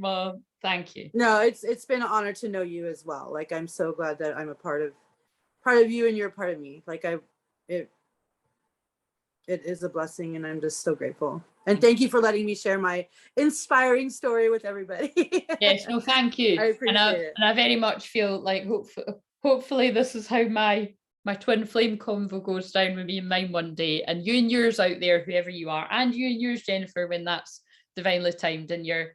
Speaker 1: thank you.
Speaker 2: No, it's been an honor to know you as well. Like, I'm so glad that I'm a part of you, and you're a part of me. Like, it is a blessing, and I'm just so grateful. And thank you for letting me share my inspiring story with everybody.
Speaker 1: Yes, no, thank you.
Speaker 2: I appreciate it.
Speaker 1: And I very much feel like hopefully this is how my twin flame convo goes down with me and mine one day, and you and yours out there, whoever you are, and you and yours, Jennifer, when that's divinely timed, and your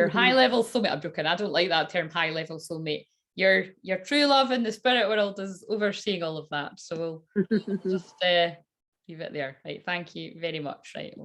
Speaker 1: high level soulmate. I'm joking, I don't like that term, high level soulmate. Your true love in the spirit world is overseeing all of that. So we'll just leave it there. Right, thank you very much. Right.